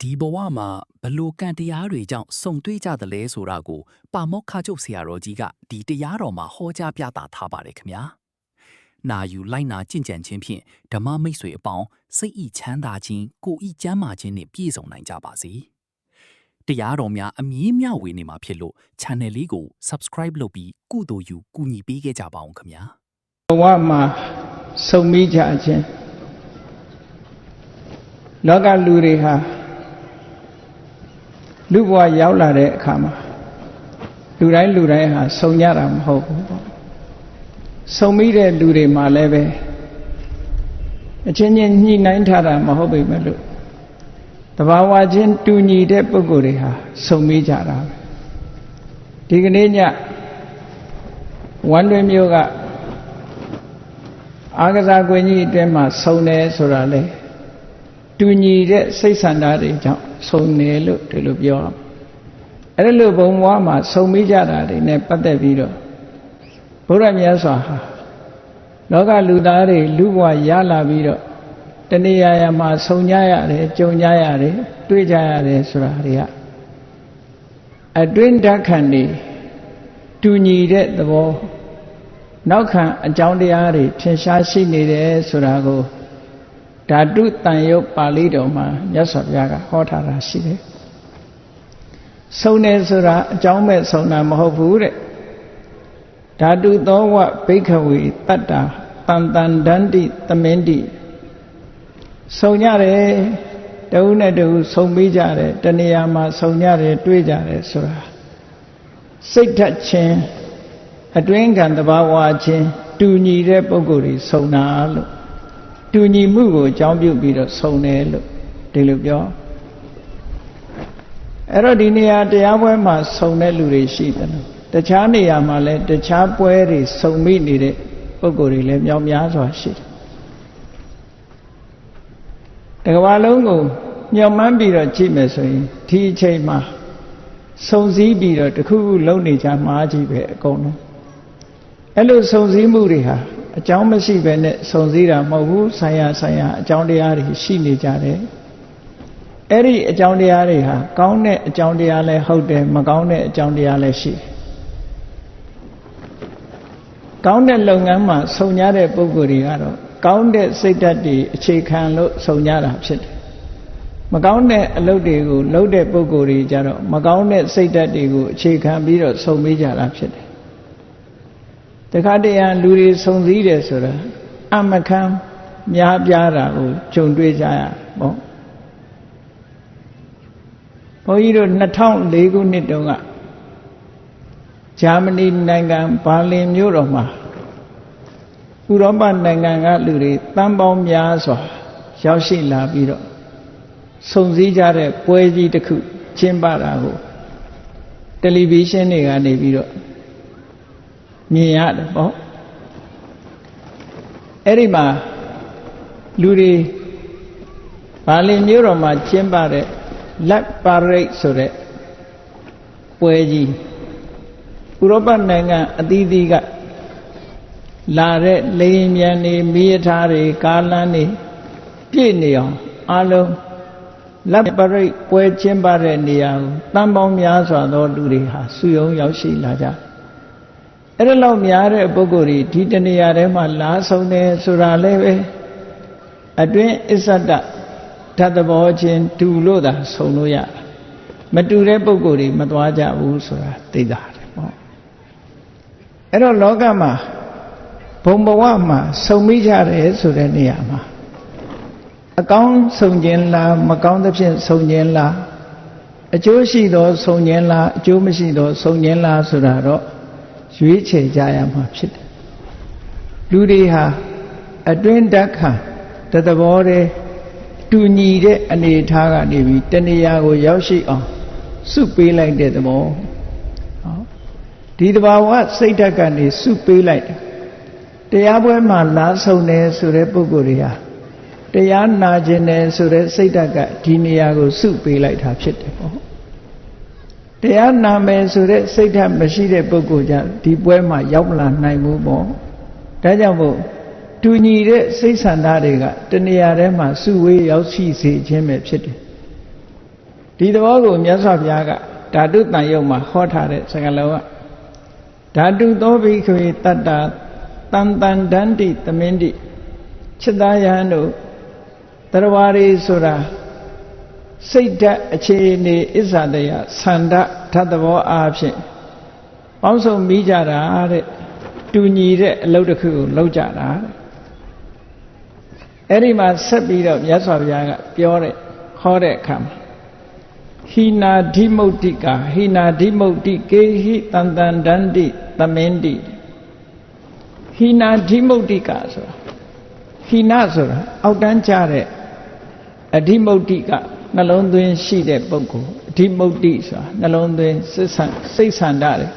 ဒီဘဝမှာဘလို့ကံတရားတွေကြောင့်စုံတွေ့ကြသလဲဆိုတာကိုပါမောက္ခချုပ်ဆရာတော်ကြီးကဒီတရားတော်မှာဟောကြားပြသထားပါတယ်ခင်ဗျာ။နာယူလိုက်နာကြင်ကြံခြင်းဖြင့်ဓမ္မမိတ်ဆွေအပေါင်းစိတ်ဤချမ်းသာခြင်းကိုဤကျမ်းမာခြင်းနဲ့ပြည့်စုံနိုင်ကြပါစေ။တရားတော်များအမြင့်မြဝေနေမှာဖြစ်လို့ channel လေးကို subscribe လုပ်ပြီးကုသိုလ်ယူကူညီပေးခဲ့ကြပါအောင်ခင်ဗျာ။ဘဝမှာစုံမိကြခြင်းလောကလူတွေဟာလူဘဝရောက်လာတဲ့အခါမှာလူတိုင်းဟာစုံကြတာမဟုတ်ဘူးပေါ့စုံမိတဲ့လူတွေမှာလည်းပဲအချင်းချင်းညှိနှိုင်းထားတာမဟုတ်ပေမဲ့လို့တဘာဝချင်းတူညီတဲ့ပုဂ္ဂိုလ်တွေဟာစုံမိကြတာပဲဒီကနေ့ညဝမ်းတွင်မျိုးကအာကစားကွင်းကြီးအတွင်းမှာစုံတယ်ဆိုတာလေတူညီတဲ့စိတ်ဆန္ဒတွေကြောင့်စုံတယ်လို့ဒီလိုပြောအောင်အဲ့လိုဘုံဘဝမှာစုံမိကြတာတွေနဲ့ပတ်သက်ပြီးတော့ဘုရားမြတ်စွာဟာလောကလူသားတွေလူဘဝရလာပြီးတော့တဏှာရမှာစုံကြရတယ်ကြုံကြရတယ်တွေ့ကြရတယ်ဆိုတာတွေကအတွင်းဓာတ်ခံတွေတူညီတဲ့သဘောနောက်ခံအကြောင်းတရားတွေထင်ရှားရှိနေတယ်ဆိုတာကိုဓာတုတန်ယုတ်ပါဠိတော်မှာမြတ်စွာဘုရားကဟောထားတာရှိတယ်။စုံတယ်ဆိုတာအကြောင်းမဲ့စုံတာမဟုတ်ဘူးတဲ့။ဓာတုသောဝဘိက္ခဝေတတ္တာတန်တန်ဒန္တိသမင်တိစုံကြတယ်တဦးနဲ့တဦးစုံပြီးကြတယ်တဏှာမှာစုံကြတယ်တွေ့ကြတယ်ဆိုတာစိတ်ဓာတ်ချင်းအတွင်းခံတဘာဝချင်းတူညီတဲ့ပုဂ္ဂိုလ်တွေစုံတာလို့တူညီမှုကိုအကြောင်းပြုပြီးတော့စုံတယ်လို့ဒီလိုပြောအဲ့တော့ဒီနေရာတရားပွဲမှာစုံတဲ့လူတွေရှိတယ်လို့တခြားနေရာမှာလည်းတခြားပွဲတွေစုံမိနေတဲ့ပုဂ္ဂိုလ်တွေလည်းမြောက်များစွာရှိတယ်တကဘာလုံးကိုညှော်မှန်းပြီးတော့ကြည့်မယ်ဆိုရင်ဒီအချိန်မှာစုံစည်းပြီးတော့တခုခုလုံးနေကြမှာကြီးပဲအကုန်လုံးအဲ့လိုစုံစည်းမှုတွေဟာအကြောင်းမရှိဘဲနဲ့စုံစည်းတာမဟုတ်ဘူးဆိုင်ရာအကြောင်းတရားတွေရှိနေကြတယ်အဲ့ဒီအကြောင်းတရားတွေဟာကောင်းတဲ့အကြောင်းတရားလည်းဟုတ်တယ်မကောင်းတဲ့အကြောင်းတရားလည်းရှိတယ်ကောင်းတဲ့လုပ်ငန်းမှာစုံကြတဲ့ပုဂ္ဂိုလ်တွေကတော့ကောင်းတဲ့စိတ်ဓာတ်တွေအခြေခံလို့စုံကြတာဖြစ်တယ်မကောင်းတဲ့အလုပ်တွေကိုလုပ်တဲ့ပုဂ္ဂိုလ်တွေကြတော့မကောင်းတဲ့စိတ်ဓာတ်တွေကိုအခြေခံပြီးတော့စုံမိကြတာဖြစ်တယ်တခါတည်းလူတွေစုံစည်းတယ်ဆိုတာအမခံများပြားတာကိုကြုံတွေ့ကြရပေါ့ဘုန်းကြီးတို့2004ခုနှစ်တုန်းကဂျာမနီနိုင်ငံဘာလင်မြို့တော်မှာဥရောပနိုင်ငံကလူတွေတန်းပေါင်းများစွာရောက်ရှိလာပြီးတော့စုံစည်းကြတဲ့ပွဲကြီးတစ်ခုကျင်းပတာကိုတယ်လီဗီရှင်းတွေကနေပြီးတော့မြင်ရတယ်ပေါ့အဲ့ဒီမှာလူတွေဘာလင်မြို့တော်မှာကျင်းပတဲ့လက်ပါရိတ်ဆိုတဲ့ပွဲကြီးဥရောပနိုင်ငံအသီးသီးကလာတဲ့လေယာဉ်မြန်တွေမီးရထားတွေကားလမ်းတွေပြည့်နေအောင်အားလုံးလက်ပါရိတ်ပွဲကျင်းပတဲ့နေရာကိုတန်ပေါင်းများစွာသောလူတွေဟာစုယုံရောက်ရှိလာကြအဲ့ဒါလောက်များတဲ့ပုဂ္ဂိုလ်တွေဒီတနေရာထဲမှာလာဆုံးတယ်ဆိုတာလည်းပဲအတွင်းအစ္ဆဒဓာတ်သဘောချင်းတူလို့သာဆုံးလို့ရမတူတဲ့ပုဂ္ဂိုလ်တွေမသွားကြဘူးဆိုတာသိတာတယ်ပေါ့အဲ့တော့လောကမှာဘုံဘဝမှာစုံမိကြတယ်ဆိုတဲ့နေရာမှာအကောင်းဆုံးခြင်းလားမကောင်းသဖြင့်ဆုံးခြင်းလားအကျိုးရှိသောဆုံးခြင်းလားအကျိုးမရှိသောဆုံးခြင်းလားဆိုတာတော့ရွေးချယ်ကြရမှာဖြစ်တယ်လူတွေဟာအတွင်းဓာတ်ခံတသဘောတည်းတူညီတဲ့အနေအထားကနေပြီးတဏှာကိုရောက်ရှိအောင်စုပေးလိုက်တဲ့သဘောဒီတဘာဝစိတ်ဓာတ်ကနေစုပေးလိုက်တရားပွဲမှာလာဆုံးတယ်ဆိုတဲ့ပုဂ္ဂိုလ်တွေဟာတရားနာခြင်းတယ်ဆိုတဲ့စိတ်ဓာတ်ကဒီနေရာကိုစုပေးလိုက်တာဖြစ်တယ်ပေါ့တရားနာမယ်ဆိုတဲ့စိတ်ဓာတ်မရှိတဲ့ပုဂ္ဂိုလ်ကြဒီပွဲမှာရောက်လာနိုင်ဘူးပေါ့ဒါကြောင့်မို့တူညီတဲ့စိတ်ဆန္ဒတွေကတဏှာထဲမှာစုဝေးရောက်ရှိစေခြင်းပဲဖြစ်တယ် ဒီသဘောကိုမြတ်စွာဘုရားကဓာတုတန်ယုတ်မှာဟောထားတဲ့စကားလုံးကဓာတုသောဘိက္ခဝေတတ္တာတန်တန်ဒန္တိသမင်းတိจิตသားယဟန်တို့တရားရီဆိုတာစိတ်ဓာတ်အခြေအနေအစ္ဆဒယဆန္ဒဓာတ်သဘောအားဖြင့်ပေါင်းစုံမိကြတာတဲ့တူညီတဲ့အလုပ်တစ်ခုကိုလုပ်ကြတာတဲ့အဲ့ဒီမှာဆက်ပြီးတော့မြတ်စွာဘုရားကပြောတဲ့ဟောတဲ့အခါမှာဟိနာဓိမုတ်တိကာဟိနာဓိမုတ်တိကေဟိတန်တန်ဒန္တိသမင်းတိဟိနာဓိမုတ်တိကာဆိုတာဟိနာဆိုတာအောက်တန်းကျတဲ့အဓိမုတ်တိကနှလုံးသွင်းရှိတဲ့ပုဂ္ဂိုလ်အဓိမုတ်တိဆိုတာနှလုံးသွင်းစိတ်ဆန္ဒတယ်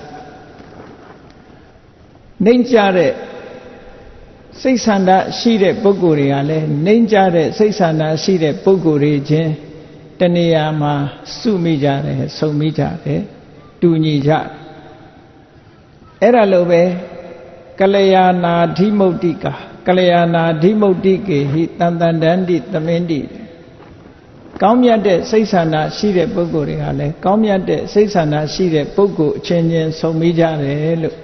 နှိမ့်ကြတဲ့စိတ်ဆန္ဒရှိတဲ့ပုဂ္ဂိုလ်တွေကလည်းနှိမ့်ကြတဲ့စိတ်ဆန္ဒရှိတဲ့ပုဂ္ဂိုလ်တွေချင်းတဏှာမှာစုမိကြတယ်ဆုံမိကြတယ်တူညီကြတယ်အဲ့ဒါလိုပဲကလျာဏာဓိမုတ်တိကာကလျာဏာဓိမုတ်တိကေဟိတန်တန်ဒန္တိသမင်းတိကောင်းမြတ်တဲ့စိတ်ဆန္ဒရှိတဲ့ပုဂ္ဂိုလ်တွေကလည်းကောင်းမြတ်တဲ့စိတ်ဆန္ဒရှိတဲ့ပုဂ္ဂိုလ်အချင်းချင်းဆုံမိကြတယ်လို့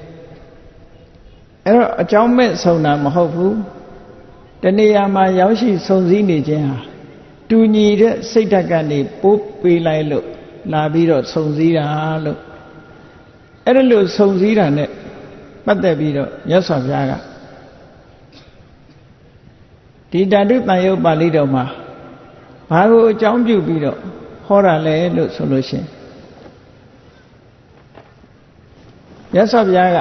အဲ့တော့အကြောင်းမဲ့ဆုံတာမဟုတ်ဘူးတဏှာမှာရောက်ရှိဆုံစည်းနေခြင်းဟာတူညီတဲ့စိတ်ဓာတ်ကနေပို့ပေးလိုက်လို့လာပြီးတော့ဆုံစည်းတာလို့အဲ့ဒါလို့ဆုံစည်းတာနဲ့ပတ်သက်ပြီးတော့မြတ်စွာဘုရားကဒီဓာတုတန်ယုတ်ပါဠိတော်မှာဘာကိုအကြောင်းပြုပြီးတော့ဟောတာလဲလို့ဆိုလို့ရှိရင်မြတ်စွာဘုရားက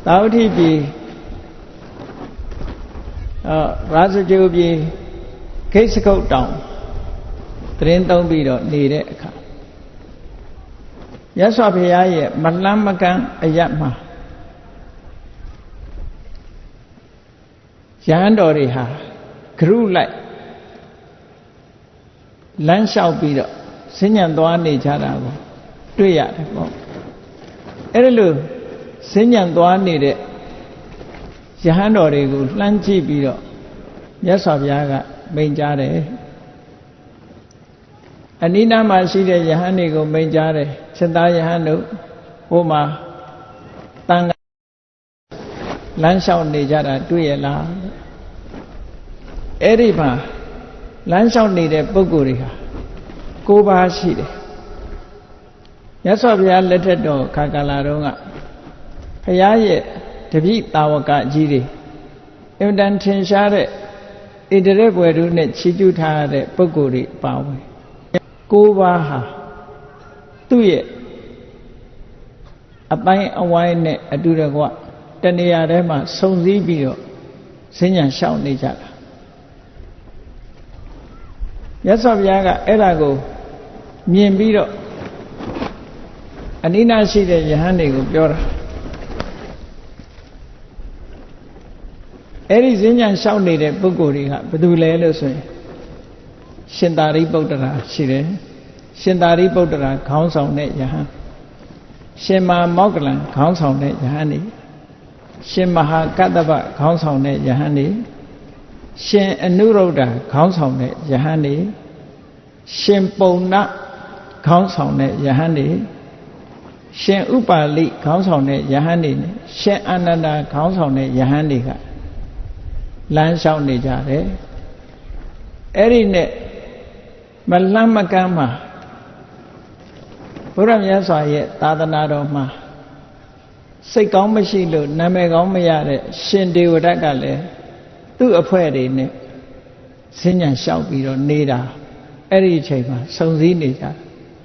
သာဝတိပြည်ရာဇဂုပြည်ခိစကုတ်တောင်တရင်သုံးပြီးတော့နေတဲ့အခါမြတ်စွာဘုရားရဲ့မလှမ်းမကမ်းအရပ်မှာရဟန်းတော်တွေဟာဂရုလိုက်လမ်းလျှောက်ပြီးတော့ဆင်းញံသွားနေကြတာကိုတွေ့ရတယ်ပေါ့အဲ့ဒါလို့ဆင်းញံသွားနေတဲ့ယဟန်တော်တွေကိုလှမ်းကြည့်ပြီးတော့မြတ်စွာဘုရားကမိန့်ကြားတယ်အနိနာမှာရှိတဲ့ယဟန်တွေကိုမိန့်ကြားတယ်ချက်သားယဟန်တို့ဟိုမှာတန်ခါလမ်းလျှောက်နေကြတာတွေ့ရလားအဲ့ဒီမှာလမ်းလျှောက်နေတဲ့ပုဂ္ဂိုလ်တွေဟာ9ပါးရှိတယ်မြတ်စွာဘုရားလက်ထက်တော်ခါကာလတုန်းကဘုရားရဲ့တပည့်တာဝကကြီးတွေအင်တန်ထင်ရှားတဲ့ဣတရေဘွယ်တို့နဲ့ချီးကျူးထားတဲ့ပုဂ္ဂိုလ်တွေပါဝင်9ပါးဟာသူ့ရဲ့အပိုင်းအဝိုင်းနဲ့အတူတကွတဏှာထဲမှာစုံစည်းပြီးတော့ဈဉ္ဉံလျှောက်နေကြတာမြတ်စွာဘုရားကအဲ့ဒါကိုမြင်ပြီးတော့အနိနာရှိတဲ့ယဟန်တွေကိုပြောတာအဲ့ဒီဈဉ္ဉံလျှောက်နေတဲ့ပုဂ္ဂိုလ်တွေကဘယ်သူလဲလို့ဆိုရင်ရှင်သာရိပုတ္တရာရှိတယ်ရှင်သာရိပုတ္တရာခေါင်းဆောင်တဲ့ယဟန်ရှင်မမောက္ကလံခေါင်းဆောင်တဲ့ယဟန်နေရှင်မဟာကတ္တဗခေါင်းဆောင်တဲ့ယဟန်နေရှင်အနုရုဒ္ဓခေါင်းဆောင်တဲ့ယဟန်နေရှင်ပုံနခေါင်းဆောင်တဲ့ယဟန်နေရှင်ဥပါလိခေါင်းဆောင်တဲ့ယဟန်နေရှင်အာနန္ဒာခေါင်းဆောင်တဲ့ယဟန်တွေကလမ်းလျှောက်နေကြတယ်အဲ့ဒီနဲ့မလှမ်းမကမ်းမှာဘုရားမြတ်စွာရဲ့သာသနာတော်မှာစိတ်ကောင်းမရှိလို့နာမည်ကောင်းမရတဲ့ရှင်ဒေဝဒတ်ကလည်းသူ့အဖွဲ့တွေနဲ့ဈဉ္ဉံလျှောက်ပြီးတော့နေတာအဲ့ဒီအချိန်မှာစုံစည်းနေကြ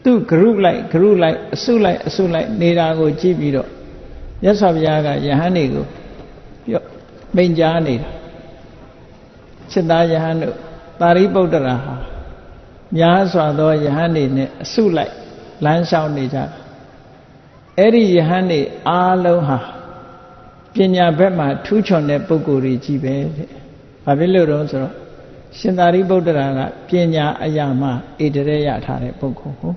သူဂရုလိုက်အစုလိုက်နေတာကိုကြည့်ပြီးတော့မြတ်စွာဘုရားကယဟန်တွေကိုပြောမိန့်ကြားနေတာစိတ္တယဟန်တို့သာရိပုတ္တရာဟာများစွာသောယဟန်တွေနဲ့အစုလိုက်လမ်းလျှောက်နေကြအဲ့ဒီယဟန်တွေအားလုံးဟာပညာဘက်မှာထူးချွန်တဲ့ပုဂ္ဂိုလ်တွေကြီးပဲတဲ့။ဘာဖြစ်လို့တော့ဆိုတော့ရှင်သာရိပုတ္တရာကပညာအရာမှဣတရေရထားတဲ့ပုဂ္ဂိုလ်ကို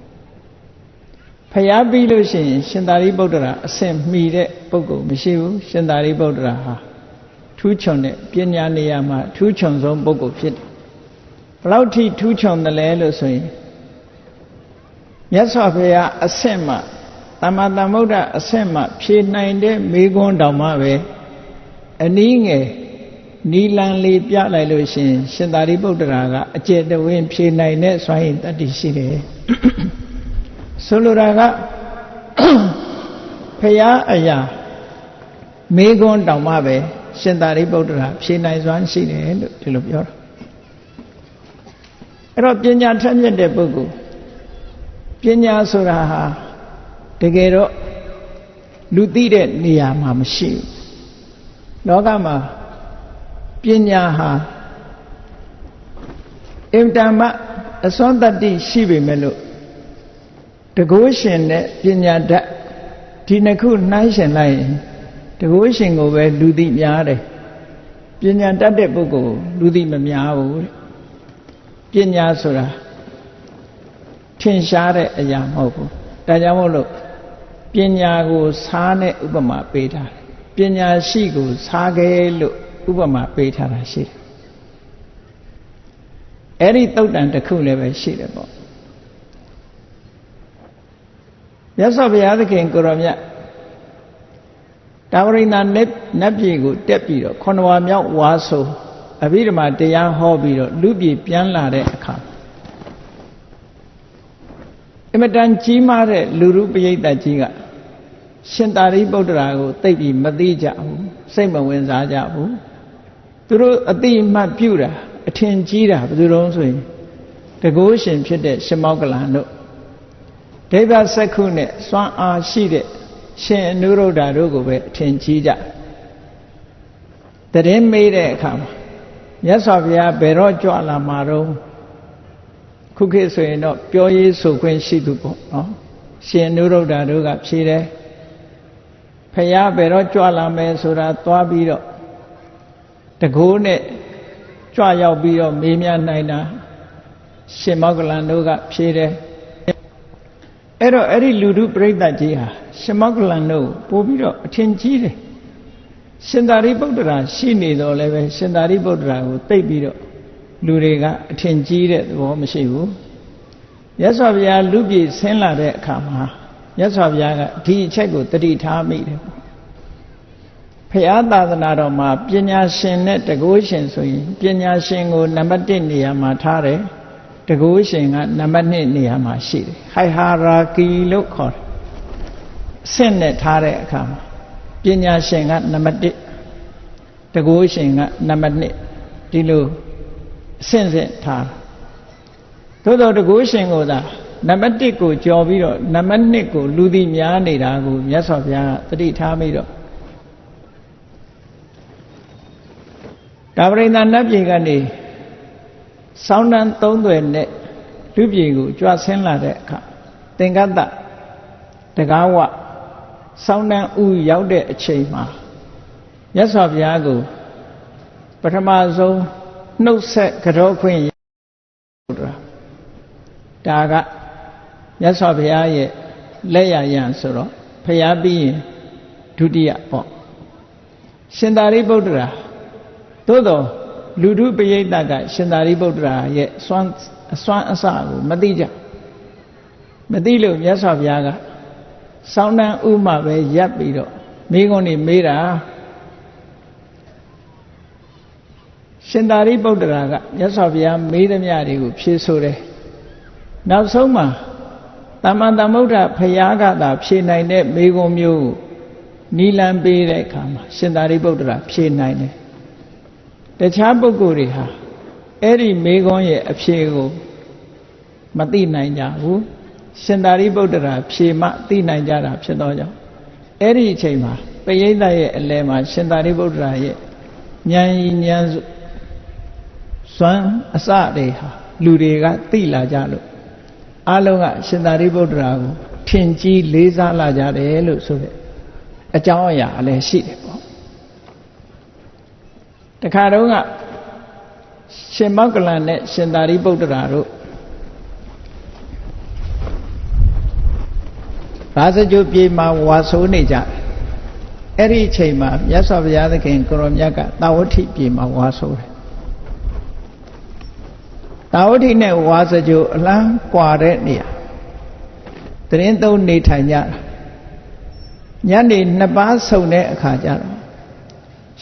ဖျားပြီးလို့ရှိရင်ရှင်သာရိပုတ္တရာအဆင့်မီတဲ့ပုဂ္ဂိုလ်မရှိဘူးရှင်သာရိပုတ္တရာဟာထူးချွန်တဲ့ပညာနေရာမှာထူးချွန်ဆုံးပုဂ္ဂိုလ်ဖြစ်တယ်။ဘယ်လောက်ထိထူးချွန်တယ်လဲလို့ဆိုရင် မြတ်စွာဘုရားအဆင့်မှသမ္မာသမ္ဗုဒ္ဓအဆင့်မှဖြေနိုင်တဲ့မေခွန်းတောင်မှပဲအနည်းငယ်နီလန်လေးပြလိုက်လို့ရှင်ရှင်သာရိပုတ္တရာကအကျယ်တဝင်းဖြေနိုင်တဲ့စွမ်းရည်တတ္တိရှိတယ်ဆိုလိုတာကဘုရားအရာမေခွန်းတောင်မှပဲရှင်သာရိပုတ္တရာဖြေနိုင်စွမ်းရှိတယ်လို့ဒီလိုပြောတာအဲ့တော့ပညာထက်မြက်တဲ့ပုဂ္ဂိုလ်ပညာဆိုတာဟာတကယ်တော့လူသိတဲ့နေရာမှာမရှိဘူးလောကမှာပညာဟာအင်တမအစွမ်းတတ္တိရှိပေမဲ့လို့တကုရှင်နဲ့ပညာတတ်ဒီနှစ်ခုနှိုင်းရှင်လိုက်ရင်တကုရှင်ကိုပဲလူသိများတယ်ပညာတတ်တဲ့ပုဂ္ဂိုလ်လူသိမများဘူးပညာဆိုတာထင်ရှားတဲ့အရာမဟုတ်ဘူးဒါကြောင့်မို့လို့ပညာကိုစားနဲ့ဥပမာပေးထားတယ်ပညာရှိကိုစားခဲလို့ဥပမာပေးထားတာရှိတယ်အဲ့ဒီသုတ်တန်တစ်ခုလည်းပဲရှိတယ်ပေါ့မြတ်စွာဘုရားသခင်ကိုရောမြတ်တာဝရိန္ဒနတ်ပြည်ကိုတက်ပြီးတော့ခொနဝါမြောက်ဝါဆိုအဘိဓမ္မာတရားဟောပြီးတော့လူပြည်ပြန်လာတဲ့အခါအမတန်ကြီးမားတဲ့လူရုပရိသတ်ကြီးကရှင်သာရိပုတ္တရာကိုသိပြီးမသိကြဘူးစိတ်မဝင်စားကြဘူးသူတို့အတိအမှတ်ပြုတာအထင်ကြီးတာဘယ်သူတုံးဆိုရင်တကုရှင်ဖြစ်တဲ့ရှင်မောက္ကလန်တို့ဒိဗ္ဗစက္ခုနဲ့စွမ်းအားရှိတဲ့ရှင်အနုရုဒ္ဓတို့ကိုပဲအထင်ကြီးကြတရင်မေးတဲ့အခါမှာမြတ်စွာဘုရားဘယ်တော့ကြွလာမှာတော့ခုခေတ်ဆိုရင်တော့ပြောရေးဆိုခွင့်ရှိသူပေါ့နော်ရှင်အနုရုဒ္ဓတို့ကဖြေတယ်ဘုရားဘယ်တော့ကြွလာမယ်ဆိုတာသွားပြီးတော့တကိုးနဲ့ကြွရောက်ပြီးတော့မေးမြန်းနိုင်တာရှင်မောက္ကလန်တို့ကဖြေတယ်အဲ့တော့အဲ့ဒီလူထုပြိဿကြီးဟာရှင်မောက္ကလန်တို့ပို့ပြီးတော့အထင်ကြီးတယ်ရှင်သာရိပုတ္တရာရှိနေတော့လည်းပဲရှင်သာရိပုတ္တရာကိုသိပြီးတော့လူတွေကအထင်ကြီးတဲ့သဘောမရှိဘူးမြတ်စွာဘုရားလူပြည်ဆင်းလာတဲ့အခါမှာမြတ်စွာဘုရားကဒီအချက်ကိုတတိထားမိတယ်ဘုရားသာသနာတော်မှာပညာရှင်နဲ့တကုရှင်ဆိုရင်ပညာရှင်ကိုနံပါတ်1နေရာမှာထားတယ်တကုရှင်ကနံပါတ်2နေရာမှာရှိတယ်ဟိုင်ဟာရာကီလို့ခေါ်တယ်အဆင့်နဲ့ထားတဲ့အခါမှာပညာရှင်ကနံပါတ်1တကုရှင်ကနံပါတ်2ဒီလိုအဆင့်ဆင့်ထားသို့တော်တကုရှင်ကိုသာနံပါတ်1ကိုကြော်ပြီးတော့နံပါတ်2ကိုလူသိများနေတာကိုမြတ်စွာဘုရားကသတိထားပြီးတော့တာဝရိန္ဒနတ်ပြည်ကနေစောင်းတန်း3သွယ်နဲ့လူပြည်ကိုကြွဆင်းလာတဲ့အခါသင်္ကတ္တတကားဝစောင်းတန်းဥရောက်တဲ့အချိန်မှာမြတ်စွာဘုရားကိုပထမဆုံးနှုတ်ဆက်ကြောခွင့်ဒါကမြတ်စွာဘုရားရဲ့လက်ရရန်ဆိုတော့ဘုရားပြီးရင်ဒုတိယပေါ့ရှင်သာရိပုတ္တရာသို့တော်လူထုပရိသတ်ကရှင်သာရိပုတ္တရာရဲ့အစွမ်းအစကိုမသိကြမသိလို့မြတ်စွာဘုရားကစောင်းတန်းဥမှပဲရပ်ပြီးတော့မိဂုံးနေမေးတာရှင်သာရိပုတ္တရာကမြတ်စွာဘုရားမေးသမျှတွေကိုဖြေဆိုတယ်နောက်ဆုံးမှာသမ္မာသမ္ဗုဒ္ဓဘုရားကသာဖြေနိုင်တဲ့မိဂုံးမျိုးကိုနီလန်ပေးတဲ့အခါမှာရှင်သာရိပုတ္တရာဖြေနိုင်တယ်တခြားပုဂ္ဂိုလ်တွေဟာအဲ့ဒီမေခွန်းရဲ့အဖြေကိုမသိနိုင်ကြဘူးရှင်သာရိပုတ္တရာဖြေမှသိနိုင်ကြတာဖြစ်သောကြောင့်အဲ့ဒီအချိန်မှာပရိသတ်ရဲ့အလယ်မှာရှင်သာရိပုတ္တရာရဲ့ဉာဏ်ရည်ဉာဏ်စွမ်းအစတွေဟာလူတွေကသိလာကြလို့အလုံးကရှင်သာရိပုတ္တရာကိုထင်ကြီးလေးစားလာကြတယ်လို့ဆိုတဲ့အကြောင်းအရာလည်းရှိတယ်ပေါ့တခါတော့ကရှင်မောက္ကလန်နဲ့ရှင်သာရိပုတ္တရာတို့ဘာစကြိုပြေမှာဝါဆိုးနေကြအဲ့ဒီအချိန်မှာမြတ်စွာဘုရားသခင်ကိုရောမြတ်ကတာဝတိပြေမှာဝါဆိုးတယ်တာဝတိနဲ့ဝါစကြိုအလန်းကွာတဲ့နေရာ သတင်းသုံးနေထိုင်ကြတာညနေနှစ်ပါးဆုံတဲ့အခါကျတော့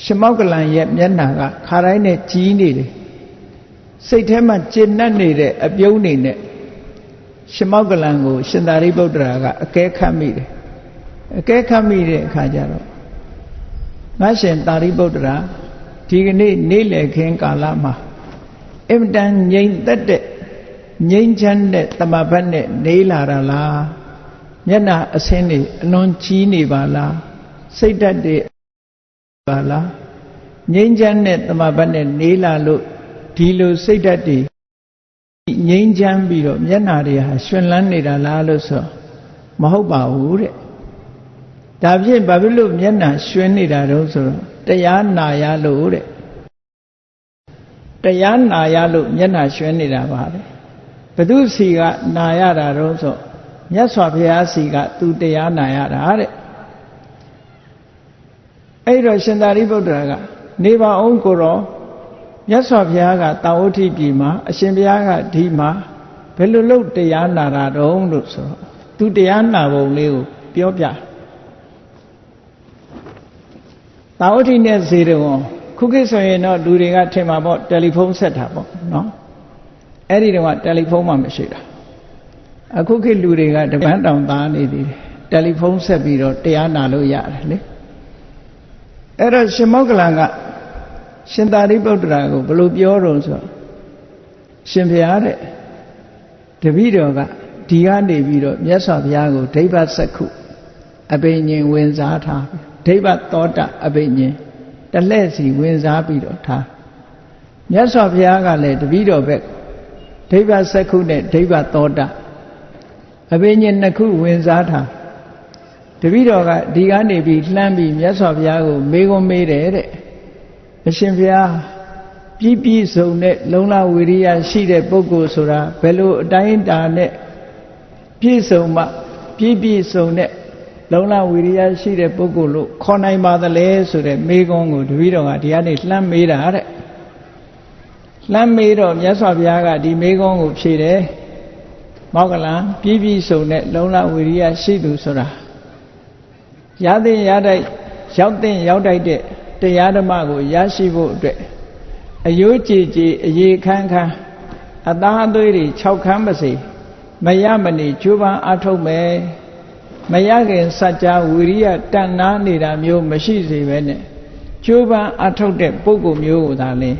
ရှမောက္ကလံရဲ့မျက်နှာကခါတိုင်းနဲ့ကြီးနေတယ်စိတ်ထဲမှာကျဉ်တ်နေတဲ့အပြုံးနေနဲ့ရှမောက္ကလံကိုရှင်သာရိပုတ္တရာကအကဲခတ်မိတယ်အကဲခတ်မိတဲ့အခါကျတော့ငါရှင်သာရိပုတ္တရာဒီကနေ့နေ့လည်ခင်းကာလမှာအင်တန်ငြိမ်သက်တဲ့ငြိမ်းချမ်းတဲ့တမဘတ်နဲ့နေလာတာလားမျက်နှာအဆင်းတွေအလွန်ကြီးနေပါလားစိတ်ဓာတ်တွေပါလားငြိမ်းချမ်းတဲ့တမဘတ်နဲ့နေလာလို့ဒီလိုစိတ်ဓာတ်တွေငြိမ်းချမ်းပြီးတော့မျက်နှာတွေဟာရှင်လန်းနေတာလားလို့ဆိုမဟုတ်ပါဘူးတဲ့ဒါဖြင့်ဘာဖြစ်လို့မျက်နှာရွှင်နေတာတော့ဆိုတော့တရားနာရလို့တဲ့တရားနာရလို့မျက်နှာရွှင်နေတာပါပဲဘု து စီကနာရတာတော့ဆိုမြတ်စွာဘုရားစီကသူတရားနာရတာတဲ့အဲ့တော့ရှင်သာရိပုတ္တရာကနေပါအောင်ကိုရောမြတ်စွာဘုရားကတာဝဋ္ဌိပြည်မှာအရှင်ဘုရားကဒီမှာဘယ်လိုလုပ်တရားနာတာတုံးလို့ဆိုတော့သူတရားနာပုံလေးကိုပြောပြတာဝဋ္ဌိနဲ့ဇေဒဝန်ခုခေတ်ဆိုရင်တော့လူတွေကထင်မှာပေါ့တယ်လီဖုန်းဆက်တာပေါ့နော်အဲ့ဒီတော့တယ်လီဖုန်းမှမရှိတာအခုခေတ်လူတွေကတပန်းတောင်သားနေသေးတယ်တယ်လီဖုန်းဆက်ပြီးတော့တရားနာလို့ရတယ်လေအဲ့တော့ရှင်မောက္ကလံကရှင်သာရိပုတ္တရာကိုဘယ်လိုပြောတော့ဆိုရှင်ဘုရားတဲ့တပည့်တော်ကဒီကနေပြီးတော့မြတ်စွာဘုရားကိုဒိဗ္ဗစက္ခုအဘိညာဉ်ဝင်စားထားဒိဗ္ဗသောတအဘိညာဉ်တလှည့်စီဝင်စားပြီးတော့ထားမြတ်စွာဘုရားကလည်းတပည့်တော်ဘက်ဒိဗ္ဗစက္ခုနဲ့ဒိဗ္ဗသောတအဘိညာဉ်နှစ်ခုဝင်စားထားတပည့်တော်ကဒီကနေပြီးလှမ်းပြီးမြတ်စွာဘုရားကိုမေးခွန်းမေးတယ်တဲ့အရှင်ဘုရားပြည့်ပြည့်စုံတဲ့လုံလဝိရိယရှိတဲ့ပုဂ္ဂိုလ်ဆိုတာဘယ်လိုအတိုင်းအတာနဲ့ပြည့်စုံမှပြည့်ပြည့်စုံတဲ့လုံလဝိရိယရှိတဲ့ပုဂ္ဂိုလ်လို့ခေါ်နိုင်ပါသလဲဆိုတဲ့မေးခွန်းကိုတပည့်တော်ကဒီကနေလှမ်းမေးတာတဲ့လှမ်းမေးတော့မြတ်စွာဘုရားကဒီမေးခွန်းကိုဖြေတယ်မောက္ကလံပြည့်ပြည့်စုံတဲ့လုံလဝိရိယရှိသူဆိုတာရတဲ့ရတိုက်ရောက်တဲ့ရောက်တိုက်တဲ့တရားဓမ္မကိုရရှိဖို့အတွက်အယိုးကြည်ကြည်အရေးခမ်းခမ်းအသားအသွေးတွေ6ခမ်းပါစေမရမနေကြိုးပမ်းအားထုတ်မယ်မရခင်စัจ जा ဝိရိယတန်နာနေတာမျိုးမရှိစေပဲနဲ့ကြိုးပမ်းအားထုတ်တဲ့ပုဂ္ဂိုလ်မျိုးကိုသာလင်း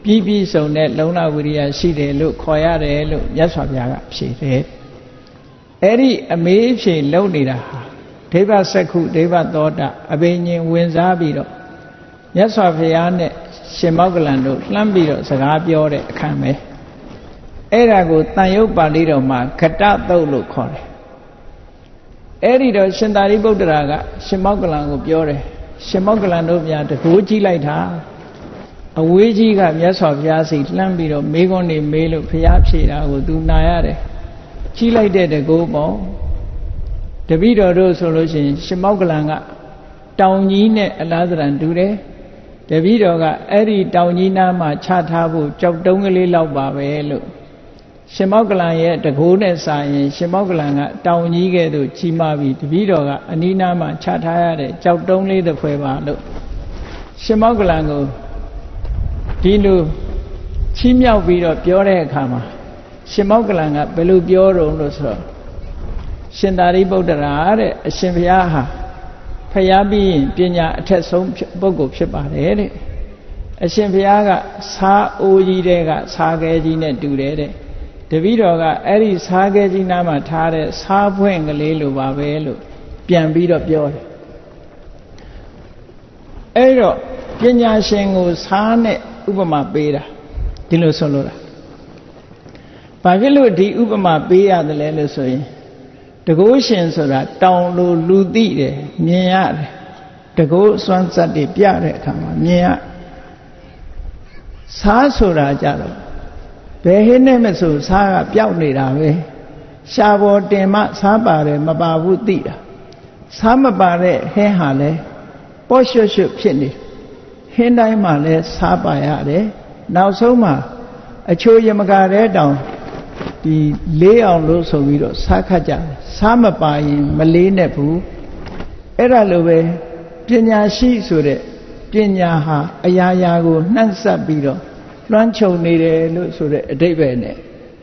ပြည့်ပြည့်စုံတဲ့လုံလဝိရိယရှိတယ်လို့ခေါ်ရတယ်လို့မြတ်စွာဘုရားကဖြေတယ်အဲ့ဒီအမေးဖြေလုံနေတာဟာဒိဗ္ဗစက္ခုဒိဗ္ဗသောတအဘိညာဉ်ဝင်စားပြီးတော့မြတ်စွာဘုရားနဲ့ရှင်မောက္ကလံတို့လှမ်းပြီးတော့စကားပြောတဲ့အခန်းပဲအဲ့ဒါကိုတန်ရုပ်ပါဠိတော်မှာခတသုတ်လို့ခေါ်တယ်အဲ့ဒီတော့ရှင်သာရိပုတ္တရာကရှင်မောက္ကလံကိုပြောတယ်ရှင်မောက္ကလံတို့များတကိုးကြည့်လိုက်တာအဝေးကြီးကမြတ်စွာဘုရားစီလှမ်းပြီးတော့မေးခွန်းနေမေးလို့ဘုရားဖြေတာကိုသူနာရတယ်ကြည့်လိုက်တဲ့တကိုးပေါ့တပည့်တော်တို့ဆိုလို့ရှိရင်ရှင်မောက္ကလံကတောင်ကြီးနဲ့အလားသဏ္ဍာန်တူတယ်တပည့်တော်ကအဲ့ဒီတောင်ကြီးနားမှာချထားဖို့ကြောက်တုံးကလေးလောက်ပါပဲလို့ရှင်မောက္ကလံရဲ့တကိုးနဲ့စာရင်ရှင်မောက္ကလံကတောင်ကြီးကဲ့သို့ကြီးမားပြီးတပည့်တော်ကအနီးနားမှာချထားရတဲ့ကြောက်တုံးလေးတစ်ဖွဲပါလို့ရှင်မောက္ကလံကိုဒီလိုချီးမြှောက်ပြီးတော့ပြောတဲ့အခါမှာရှင်မောက္ကလံကဘယ်လိုပြောတော့လို့ဆိုတော့ရှင်သာရိပုတ္တရာတဲ့အရှင်ဘုရားဟာဖျားပြီးရင်ပညာအထက်ဆုံးပုဂ္ဂိုလ်ဖြစ်ပါတယ်တဲ့အရှင်ဘုရားကစာအိုးကြီးတဲ့ကစာကဲကြီးနဲ့တူတယ်တဲ့တပည့်တော်ကအဲ့ဒီစာကဲကြီးနားမှာထားတဲ့စာဖွင့်ကလေးလိုပါပဲလို့ပြန်ပြီးတော့ပြောတယ်အဲ့တော့ပညာရှင်ကိုစာနဲ့ဥပမာပေးတာဒီလိုဆိုလို့တာဘာဖြစ်လို့ဒီဥပမာပေးရတယ်လဲလို့ဆိုရင်တကိုးရှင်ဆိုတာတောင်လိုလူသိတယ်မြင်ရတယ်တကိုးစွမ်းစက်တွေပြတဲ့အခါမှာမြင်ရစားဆိုတာကြတော့ဘယ်ဟင်းနဲ့မဆိုစားကပျောက်နေတာပဲရှားပေါ်တင်မှစားပါတယ်မပါဘူးသိတာစားမပါတဲ့ဟင်းဟာလဲပေါ့ရွှွတ်ရွှွတ်ဖြစ်နေဟင်းတိုင်းမှာလဲစားပါရတယ်နောက်ဆုံးမှာအချိုရမကတဲ့တောင် ဒီလေးအောင်လို့ဆိုပြီးတော့စားခတ်ကြတယ်စားမပါရင်မလေးနဲ့ဘူးအဲ့ဒါလိုပဲပညာရှိဆိုတဲ့ပညာဟာအရာရာကိုနှံ့ဆက်ပြီးတော့လွှမ်းခြုံနေတယ်လို့ဆိုတဲ့အဓိပ္ပာယ်နဲ့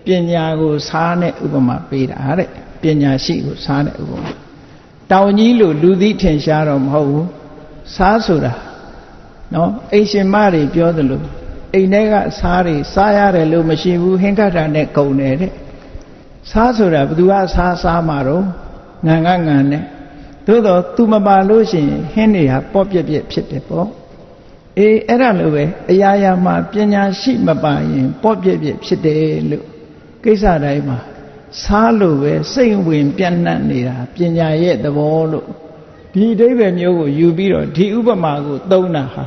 ပညာကိုစားနဲ့ဥပမာပေးတာတဲ့ပညာရှိကိုစားတဲ့ဥပမာတောင်ကြီးလို့လူသိထင်ရှားတော့မဟုတ်ဘူးစားဆိုတာနော်အိမ်ရှင်မတွေပြောသလိုအိမ်ထဲကစားတွေစားရတယ်လို့မရှိဘူးဟင်္ဂတာနဲ့ကုန်တယ်တဲ့စားဆိုတာဘယ်သူကစားမှာတော့ငံကငံနဲ့သို့တော့သူမပါလို့ရှိရင်ဟင်းတွေဟာပေါ့ပြက်ပြက်ဖြစ်တယ်ပေါ့အေးအဲ့ဒါလိုပဲအရာရာမှာပညာရှိမပါရင်ပေါ့ပြက်ပြက်ဖြစ်တယ်လို့ကိစ္စတိုင်းမှာစားလို့ပဲစိတ်ဝင်ပြန့်နှံ့နေတာပညာရဲ့သဘောလို့ဒီအဓိပ္ပာယ်မျိုးကိုယူပြီးတော့ဒီဥပမာကိုသုံးတာဟာ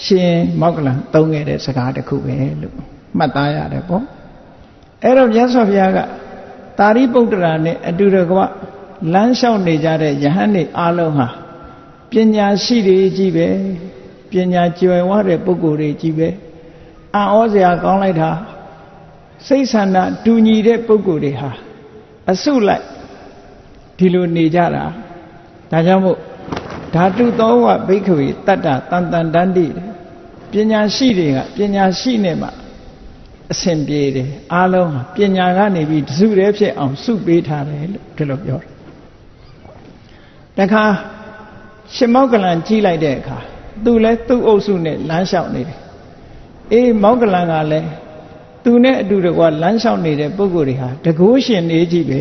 ရှင်မောက္ကလံသုံးခဲ့တဲ့စကားတစ်ခုပဲလို့မှတ်သားရတယ်ပေါ့အဲ့တော့မြတ်စွာဘုရားကသာရိပုတ္တရာနဲ့အတူတကွလမ်းလျှောက်နေကြတဲ့ယဟန်တွေအားလုံးဟာပညာရှိတွေကြီးပဲပညာကျွယ်ဝတဲ့ပုဂ္ဂိုလ်တွေကြီးပဲအံ့ဩစရာကောင်းလိုက်တာစိတ်ဆန္ဒတူညီတဲ့ပုဂ္ဂိုလ်တွေဟာအစုလိုက်ဒီလိုနေကြတာဒါကြောင့်မို့ဓာတုသောဝဘိက္ခဝေတတ္တတန်တန်တန္တိပညာရှိတွေကပညာရှိနေမှအစဉ်ပြေတယ်အားလုံးဟာပညာကနေပြီးတစုတည်းဖြစ်အောင်စုပေးထားတယ်လို့ဒီလိုပြောတယ်တခါရှင်မောက္ကလံကြီးလိုက်တဲ့အခါသူလည်းသူ့အုပ်စုနဲ့လမ်းလျှောက်နေတယ်အေးမောက္ကလံကလည်းသူနဲ့အတူတကွလမ်းလျှောက်နေတဲ့ပုဂ္ဂိုလ်တွေဟာတကိုးရှင်နေကြီးပဲ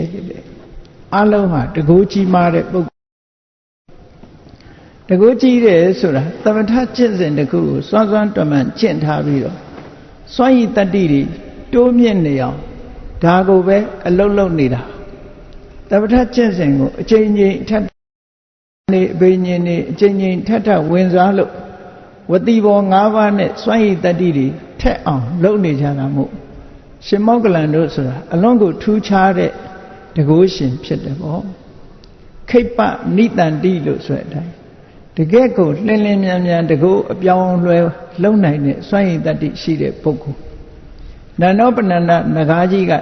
အားလုံးဟာတကိုးကြီးမားတဲ့ပုဂ္ဂိုလ်တကူကြီးတယ်ဆိုတာသမထကျင့်စဉ်တစ်ခုကိုစွမ်းစွမ်းတမန်ကျင့်ထားပြီးတော့စွမ်းရည်တတ္တိတွေတိုးမြင့်နေအောင်ဒါကိုပဲအလုံးလုံးနေတာသမထကျင့်စဉ်ကိုအချိန်ချင်းထပ်နေအဘိညာဉ်နေအချိန်ချင်းထပ်ထပ်ဝင်စားလို့ဝတိဘော၅ပါးနဲ့စွမ်းရည်တတ္တိတွေထက်အောင်လုပ်နေကြတာမို့ရှင်မောက္ကလံတို့ဆိုတာအလွန်ကိုထူးခြားတဲ့တကူရှင်ဖြစ်တယ်ပေါ့ခိပ္ပနိတန္တိလို့ဆိုတဲ့အတိုင်းတကယ့်ကိုလင်းလင်းမြန်မြန်တကူအပြောင်းလွှဲလုံနိုင်တဲ့စွမ်းရည်တတ္တိရှိတဲ့ပုဂ္ဂိုလ်နန္ဒောပနန္ဒနဂါးကြီးက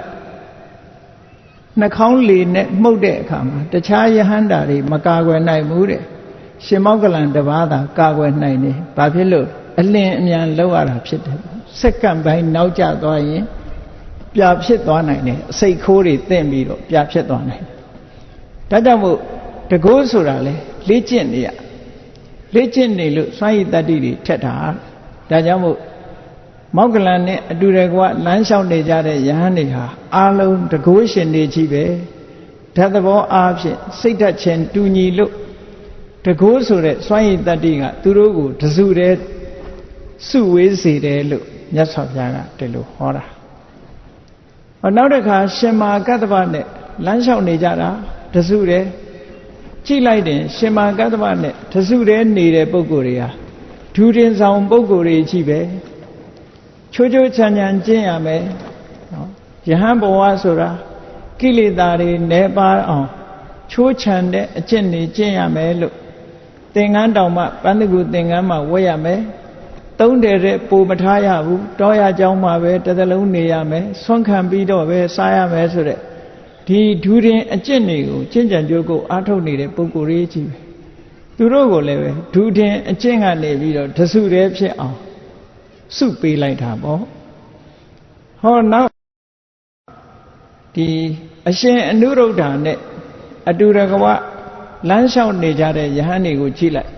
နှာခေါင်းလေနဲ့မှုတ်တဲ့အခါမှာတခြားယဟန္တာတွေမကာကွယ်နိုင်ဘူးတဲ့ရှင်မောက္ကလံတပါးသာကာကွယ်နိုင်တယ်ဘာဖြစ်လို့အလင်းအမြန်လောက်ရတာဖြစ်တယ်စက္ကန့်ပိုင်းနောက်ကျသွားရင်ပြာဖြစ်သွားနိုင်တယ်အစိတ်ခိုးတွေတင့်ပြီးတော့ပြာဖြစ်သွားနိုင်တယ်ဒါကြောင့်မို့တကူဆိုတာလေလေ့ကျင့်နေရလေ့ကျင့်နေလို့စွမ်းရည်တတ္တိတွေထက်တာဒါကြောင့်မို့မောက္ကလံနဲ့အတူတကွလမ်းလျှောက်နေကြတဲ့ယဟန်တွေဟာအားလုံးတကူရှင်တွေကြီးပဲဓာတ်သဘောအားဖြင့်စိတ်ဓာတ်ချင်းတူညီလို့တကူဆိုတဲ့စွမ်းရည်တတ္တိကသူတို့ကိုတစုတည်းစုဝေးစေတယ်လို့မြတ်စွာဘုရားကဒီလိုဟောတာနောက်တစ်ခါရှင်မာကတ္တဗနဲ့လမ်းလျှောက်နေကြတာတစုတည်းကြည့်လိုက်တယ်ရှင်မာကတ္တဗနဲ့တစုတည်းနေတဲ့ပုဂ္ဂိုလ်တွေဟာဒူတင်ဆောင်ပုဂ္ဂိုလ်တွေကြီးပဲချိုးချိုးချမ်းချမ်းကျင့်ရမယ်နော်ယဟန်ဘဝဆိုတာကိလေသာတွေနည်းပါးအောင်ချိုးချမ်းတဲ့အကျင့်တွေကျင့်ရမယ်လို့သင်္ကန်းတောင်မှပန်းတကူသင်္ကန်းမှဝတ်ရမယ်သုံးတယ်တဲ့ပိုမထားရဘူးတောရကြောင်းမှာပဲတစ်သလုံးနေရမယ်ဆွမ်းခံပြီးတော့ပဲစားရမယ်ဆိုတဲ့ဒီဒူရင်အကျင့်တွေကိုကျင့်ကြံကြိုးကိုအားထုတ်နေတဲ့ပုဂ္ဂိုလ်တွေကြီးပဲသူတို့ကိုလည်းပဲဒူရင်အကျင့်ကနေပြီးတော့တစုတည်းဖြစ်အောင်စုပေးလိုက်တာပေါ့ဟောနောက်ဒီအရှင်အနုရုဒ္ဓနဲ့အတူတကွလမ်းလျှောက်နေကြတဲ့ယဟန်တွေကိုကြည့်လိုက်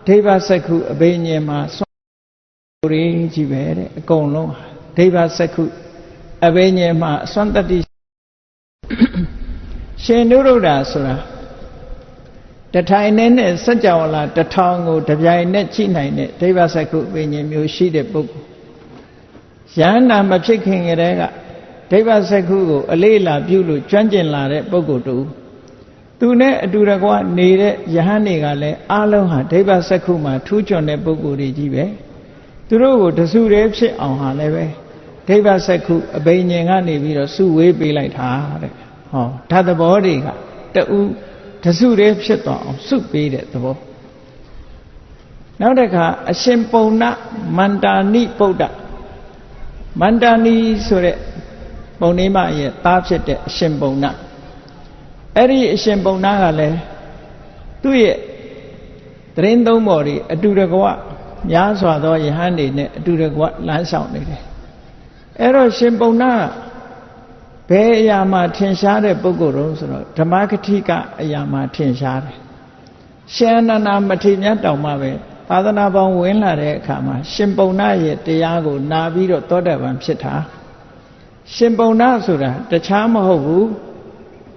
ဒိဗ္ဗစက္ခုအဘိညာဉ်မှာစွမ်းရည်ကြီးပဲတဲ့အကုန်လုံးဒိဗ္ဗစက္ခုအဘိညာဉ်မှာအစွမ်းတတ္တိရှင်နုရုဒ္ဓဆိုတာတထိုင်နဲ့စัจ java လာတစ်ထောင်ကိုတပြိုင်နဲ့ချိနိုင်တဲ့ဒိဗ္ဗစက္ခုအဘိညာဉ်မျိုးရှိတဲ့ပုဂ္ဂိုလ်ယန္နာမဖြစ်ခင်ကတည်းကဒိဗ္ဗစက္ခုကိုအလေးလာပြုလို့ကျွမ်းကျင်လာတဲ့ပုဂ္ဂိုလ်တူသူနဲ့အတူတကွနေတဲ့ယဟန်တွေကလည်းအားလုံးဟာဒိဗ္ဗစက္ခုမှာထူးချွန်တဲ့ပုဂ္ဂိုလ်တွေကြီးပဲသူတို့ကိုတစုတည်းဖြစ်အောင်ဟာလည်းပဲဒိဗ္ဗစက္ခုအဘိညာဉ်ကနေပြီးတော့စုဝေးပေးလိုက်တာတဲ့ဟောဓာတ်သဘောတွေကတူတစုတည်းဖြစ်သွားအောင်စုပေးတဲ့သဘောနောက်တစ်ခါအရှင်ပုံနမန္တာနိပုဒ္ဒ မန္တန်နီဆိုတဲ့ပုံနေမရဲ့သားဖြစ်တဲ့အရှင်ပုံနာအဲ့ဒီအရှင်ပုံနာကလည်းသူ့ရဲ့သရင်သုံးပေါ်တွေအတူတကွများစွာသောယဟန်တွေနဲ့အတူတကွလမ်းဆောင်နေတယ်အဲ့တော့ရှင်ပုံနာဘယ်အရာမှာထင်ရှားတဲ့ပုဂ္ဂိုလ်တုံးဆိုတော့ဓမ္မကတိကအရာမှာထင်ရှားတယ်ရှင်အနန္ဒမထေရမြတ်တောင်မှပဲသာသနာပေါင်းဝင်လာတဲ့အခါမှာရှင်ပုံနာရဲ့တရားကိုနာပြီးတော့သောတာပန်ဖြစ်တာရှင်ပုံနာဆိုတာတခြားမဟုတ်ဘူး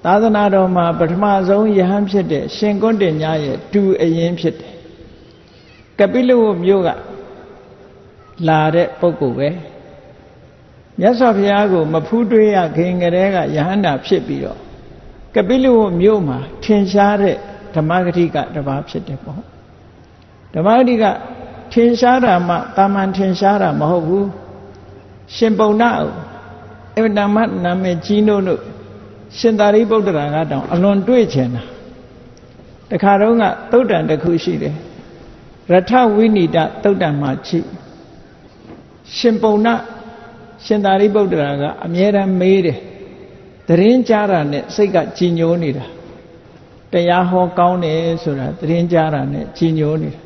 သာသနာတော်မှာပထမဆုံးယဟန်ဖြစ်တဲ့ရှင်ကွန်းတင်ညာရဲ့တူအရင်ဖြစ်တယ်ကပိလဝမြို့ကလာတဲ့ပုဂ္ဂိုလ်ပဲမြတ်စွာဘုရားကိုမဖူးတွေးရခင်ကလေးကယဟန္တာဖြစ်ပြီးတော့ကပိလဝမြို့မှာထင်ရှားတဲ့ဓမ္မဂတိကတစ်ပါးဖြစ်တယ်ပေါ့ဓမ္မဂတိကထင်ရှားတာမှတာမန်ထင်ရှားတာမဟုတ်ဘူးရှင်ပုံနာကိုအဝတ္တမနာမည်ကြီးနို့လို့ရှင်သာရိပုတ္တရာကတောင်အလွန်တွေ့ချင်တာတခါတော့ကသုတ်တန်တစ်ခုရှိတယ်ရထဝိနိတသုတ်တန်မှာချိရှင်ပုံနာရှင်သာရိပုတ္တရာကအမြဲတမ်းမေးတယ်သရင်ကြားတာနဲ့စိတ်ကကြည်ညိုနေတာတရားဟောကောင်းတယ်ဆိုတာသရင်ကြားတာနဲ့ကြည်ညိုနေတာ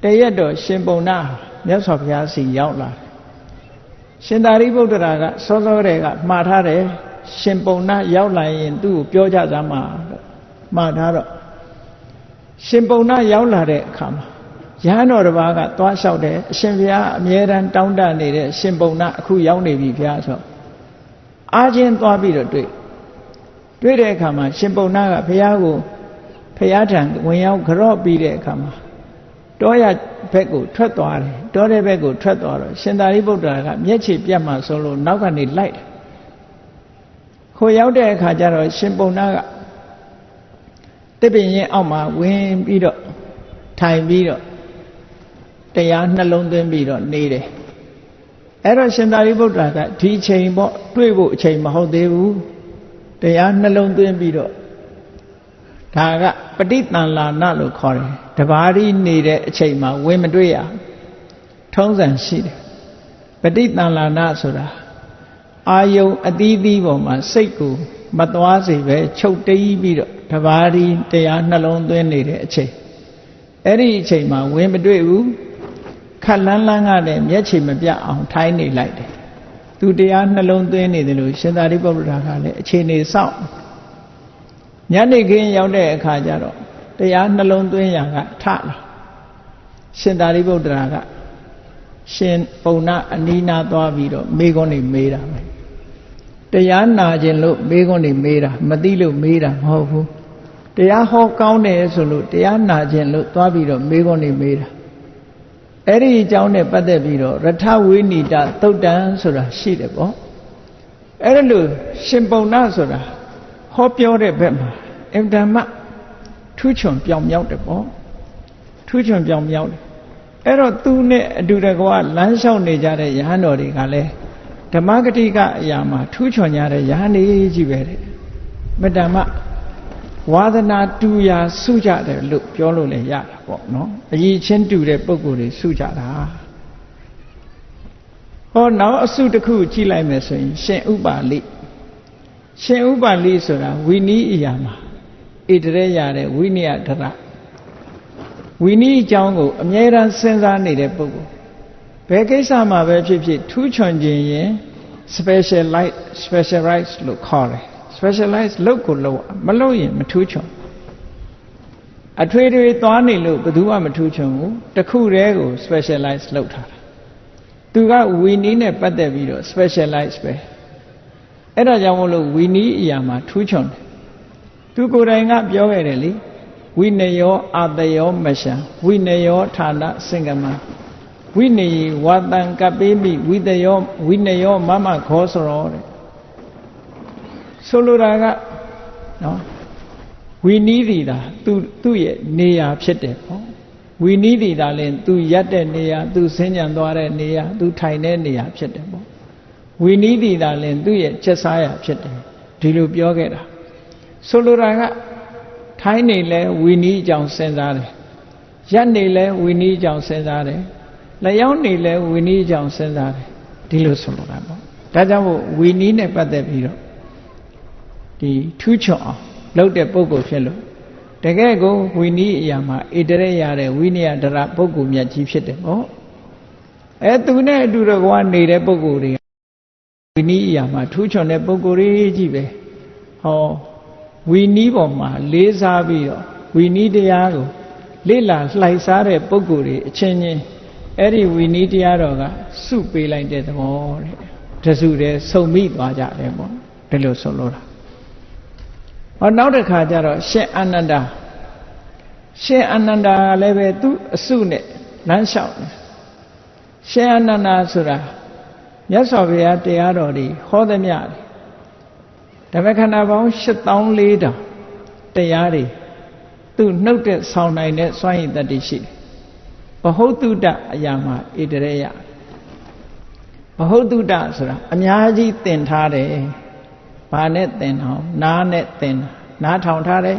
တရက်တော့ရှင်ပုံနာမြတ်စွာဘုရားစီရောက်လာတယ်ရှင်သာရိပုတ္တရာကစောစောတည်းကမှားထားတယ်ရှင်ပုံနာရောက်လာရင်သူ့ကိုပြောကြစမ်းပါလို့မှားထားတော့ရှင်ပုံနာရောက်လာတဲ့အခါမှာရဟန်းတော်တစ်ပါးကသွားလျှောက်တယ်အရှင်ဘုရားအမြဲတမ်းတောင်းတနေတဲ့ရှင်ပုံနာအခုရောက်နေပြီဘုရားဆိုအားချင်းသွားပြီးတော့တွေ့တဲ့အခါမှာရှင်ပုံနာကဘုရားကိုဘုရားထံဝင်ရောက်ကြော့ပြီးတဲ့အခါမှာတောရဘက်ကိုထွက်သွားတယ်တောတဲ့ဘက်ကိုထွက်သွားတော့ရှင်သာရိပုတ္တရာကမျက်ခြေပြတ်မှဆုံးလို့နောက်ကနေလိုက်တယ်ခိုရောက်တဲ့အခါကျတော့ရှင်ပုံနာကတစ်ပင်ရင်အောက်မှာဝင်ပြီးတော့ထိုင်ပြီးတော့တရားနှလုံးသွင်းပြီးတော့နေတယ်အဲ့တော့ရှင်သာရိပုတ္တရာကဒီအချိန်ပေါ့တွေ့ဖို့အချိန်မဟုတ်သေးဘူးတရားနှလုံးသွင်းပြီးတော့ဒါကပဋိသင်္လာနလို့ခေါ်တယ်တဘာရီနေတဲ့အချိန်မှာဝင်မတွေ့ရထုံးစံရှိတယ်ပဋိသင်္လာနဆိုတာအာယုံအသီးသီးပေါ်မှာစိတ်ကိုမသွားစေပဲချုပ်တီးပြီးတော့တဘာရီတရားနှလုံးသွင်းနေတဲ့အချိန်အဲ့ဒီအချိန်မှာဝင်မတွေ့ဘူးခက်လန်းလန်းကလည်းမျက်ခြေမပြတ်အောင်ထိုင်းနေလိုက်တယ်သူတရားနှလုံးသွင်းနေတယ်လို့ရှင်သာရိပုတ္တရာကလည်းအခြေအနေစောင့်ညနေခင်းရောက်တဲ့အခါကျတော့တရားနှလုံးသွင်းရာကထလာရှင်သာရိပုတ္တရာကရှင်ပုံနာအနီးနားသွားပြီးတော့မေးခွန်းတွေမေးတာပဲတရားနာခြင်းလို့မေးခွန်းတွေမေးတာမသိလို့မေးတာမဟုတ်ဘူးတရားဟောကောင်းတယ်ဆိုလို့တရားနာခြင်းလို့သွားပြီးတော့မေးခွန်းတွေမေးတာအဲ့ဒီအကြောင်းနဲ့ပတ်သက်ပြီးတော့ရထဝိနိတသုတ်တံဆိုတာရှိတယ်ပေါ့အဲ့ဒါလို့ရှင်ပုံနာဆိုတာဟောပြောတဲ့ဘက်မှာအင်တမထူးချွန်ပြောင်မြောက်တယ်ပေါ့ထူးချွန်ပြောင်မြောက်တယ်အဲ့တော့သူနဲ့အတူတကွလမ်းလျှောက်နေကြတဲ့ယဟန်တော်တွေကလည်းဓမ္မဂတိကအရာမှာထူးချွန်ကြတဲ့ယဟန်တွေကြီးပဲတဲ့မတ္တမဝါဒနာတူရာစုကြတယ်လို့ပြောလို့လည်းရတာပေါ့နော်အကြီးချင်းတူတဲ့ပုံကိုယ်တွေစုကြတာဟောနောက်အစုတစ်ခုကြည့်လိုက်မယ်ဆိုရင်ရှင်ဥပါလိဆိုတာဝီနီးအရာမှာဣတရေရတဲ့ဝိနည်းဒရဝီနီးအကြောင်းကိုအမြဲတမ်းစဉ်းစားနေတဲ့ပုဂ္ဂိုလ်ဘယ်ကိစ္စမှာပဲဖြစ်ဖြစ်ထူးချွန်ခြင်းရင် specialize လို့ခေါ်တယ် specialize လုပ်ကိုလုပ်မလုပ်ရင်မထူးချွန်အထွေထွေသွားနေလို့ဘယ်သူမှမထူးချွန်ဘူးတစ်ခုတည်းကို specialize လုပ်ထားတာသူကဝီနီးနဲ့ပတ်သက်ပြီးတော့ specialize ပဲအဲ့ဒါကြောင့်မို့လို့ဝီနီးအရာမှာထူးချွန်တယ်သူကိုယ်တိုင်ကပြောခဲ့တယ်လေဝိနယောအာတယောမရှံဝိနယောဌာနစင်္ကမဝိနေဝါတံကပိမိဝိနယောမမခောစရောတဲ့ဆိုလိုတာကနော်ဝီနီးသည်တာသူ့ရဲ့နေရာဖြစ်တယ်ပေါ့ဝီနီးသည်တာလည်းသူရက်တဲ့နေရာသူဆင်းကြံသွားတဲ့နေရာသူထိုင်တဲ့နေရာဖြစ်တယ်ပေါ့ဝီနီးသည်တာလည်းသူ့ရဲ့ချက်စားရာဖြစ်တယ်ဒီလိုပြောခဲ့တာဆိုလိုတာကထိုင်းနေလဲဝီနီးအကြောင်းစဉ်းစားတယ်ရက်နေလဲဝီနီးအကြောင်းစဉ်းစားတယ်လျှောင်းနေလဲဝီနီးအကြောင်းစဉ်းစားတယ်ဒ ဒီလိုဆိုလိုတာပေါ့ဒါကြောင့်မို့ဝီနီးနဲ့ပတ်သက်ပြီးတော့ဒီထူးချွန်အောင်လုပ်တဲ့ပုဂ္ဂိုလ်ဖြစ်လို့တကယ်ကိုဝီနီးအရာမှာဣတရေရတဲ့ဝိနည်းဒရပုဂ္ဂိုလ်မြတ်ကြီးဖြစ်တယ်ပေါ့သူနဲ့အတူတကွာနေတဲ့ပုဂ္ဂိုလ်တွေဝီနီးအရာမှာထူးချွန်တဲ့ပုဂ္ဂိုလ်တွေကြီးပဲဟောဝီနီးပေါ်မှာလေးစားပြီးတော့ဝီနီးတရားကိုလေ့လာလှိုက်စားတဲ့ပုဂ္ဂိုလ်တွေအချင်းချင်းအဲ့ဒီဝီနီးတရားတော်ကစုပေးလိုက်တဲ့သဘောတဲ့တစုတည်းစုံမိသွားကြတယ်ပေါ့ဒီလိုဆိုလို့တာဟောနောက်တစ်ခါကျတော့ရှင်အာနန္ဒာလည်းပဲသူအစုနဲ့လမ်းလျှောက်တယ်ရှင်အာနန္ဒာဆိုတာမြတ်စွာဘုရားတရားတော်တွေဟောသမျှဓမ္မခန္ဓာပေါင်း8400တရားတွေသူနှုတ်တဲ့ဆောင်နိုင်တဲ့စွမ်းရည်တတ္တိရှိတယ်ဘဟုတုတအရာမှာဣတရေယဘဟုတုတဆိုတာအများကြီးသင်ထားတယ်ဘာနဲ့သင်အောင်နားနဲ့သင်နားထောင်ထားတယ်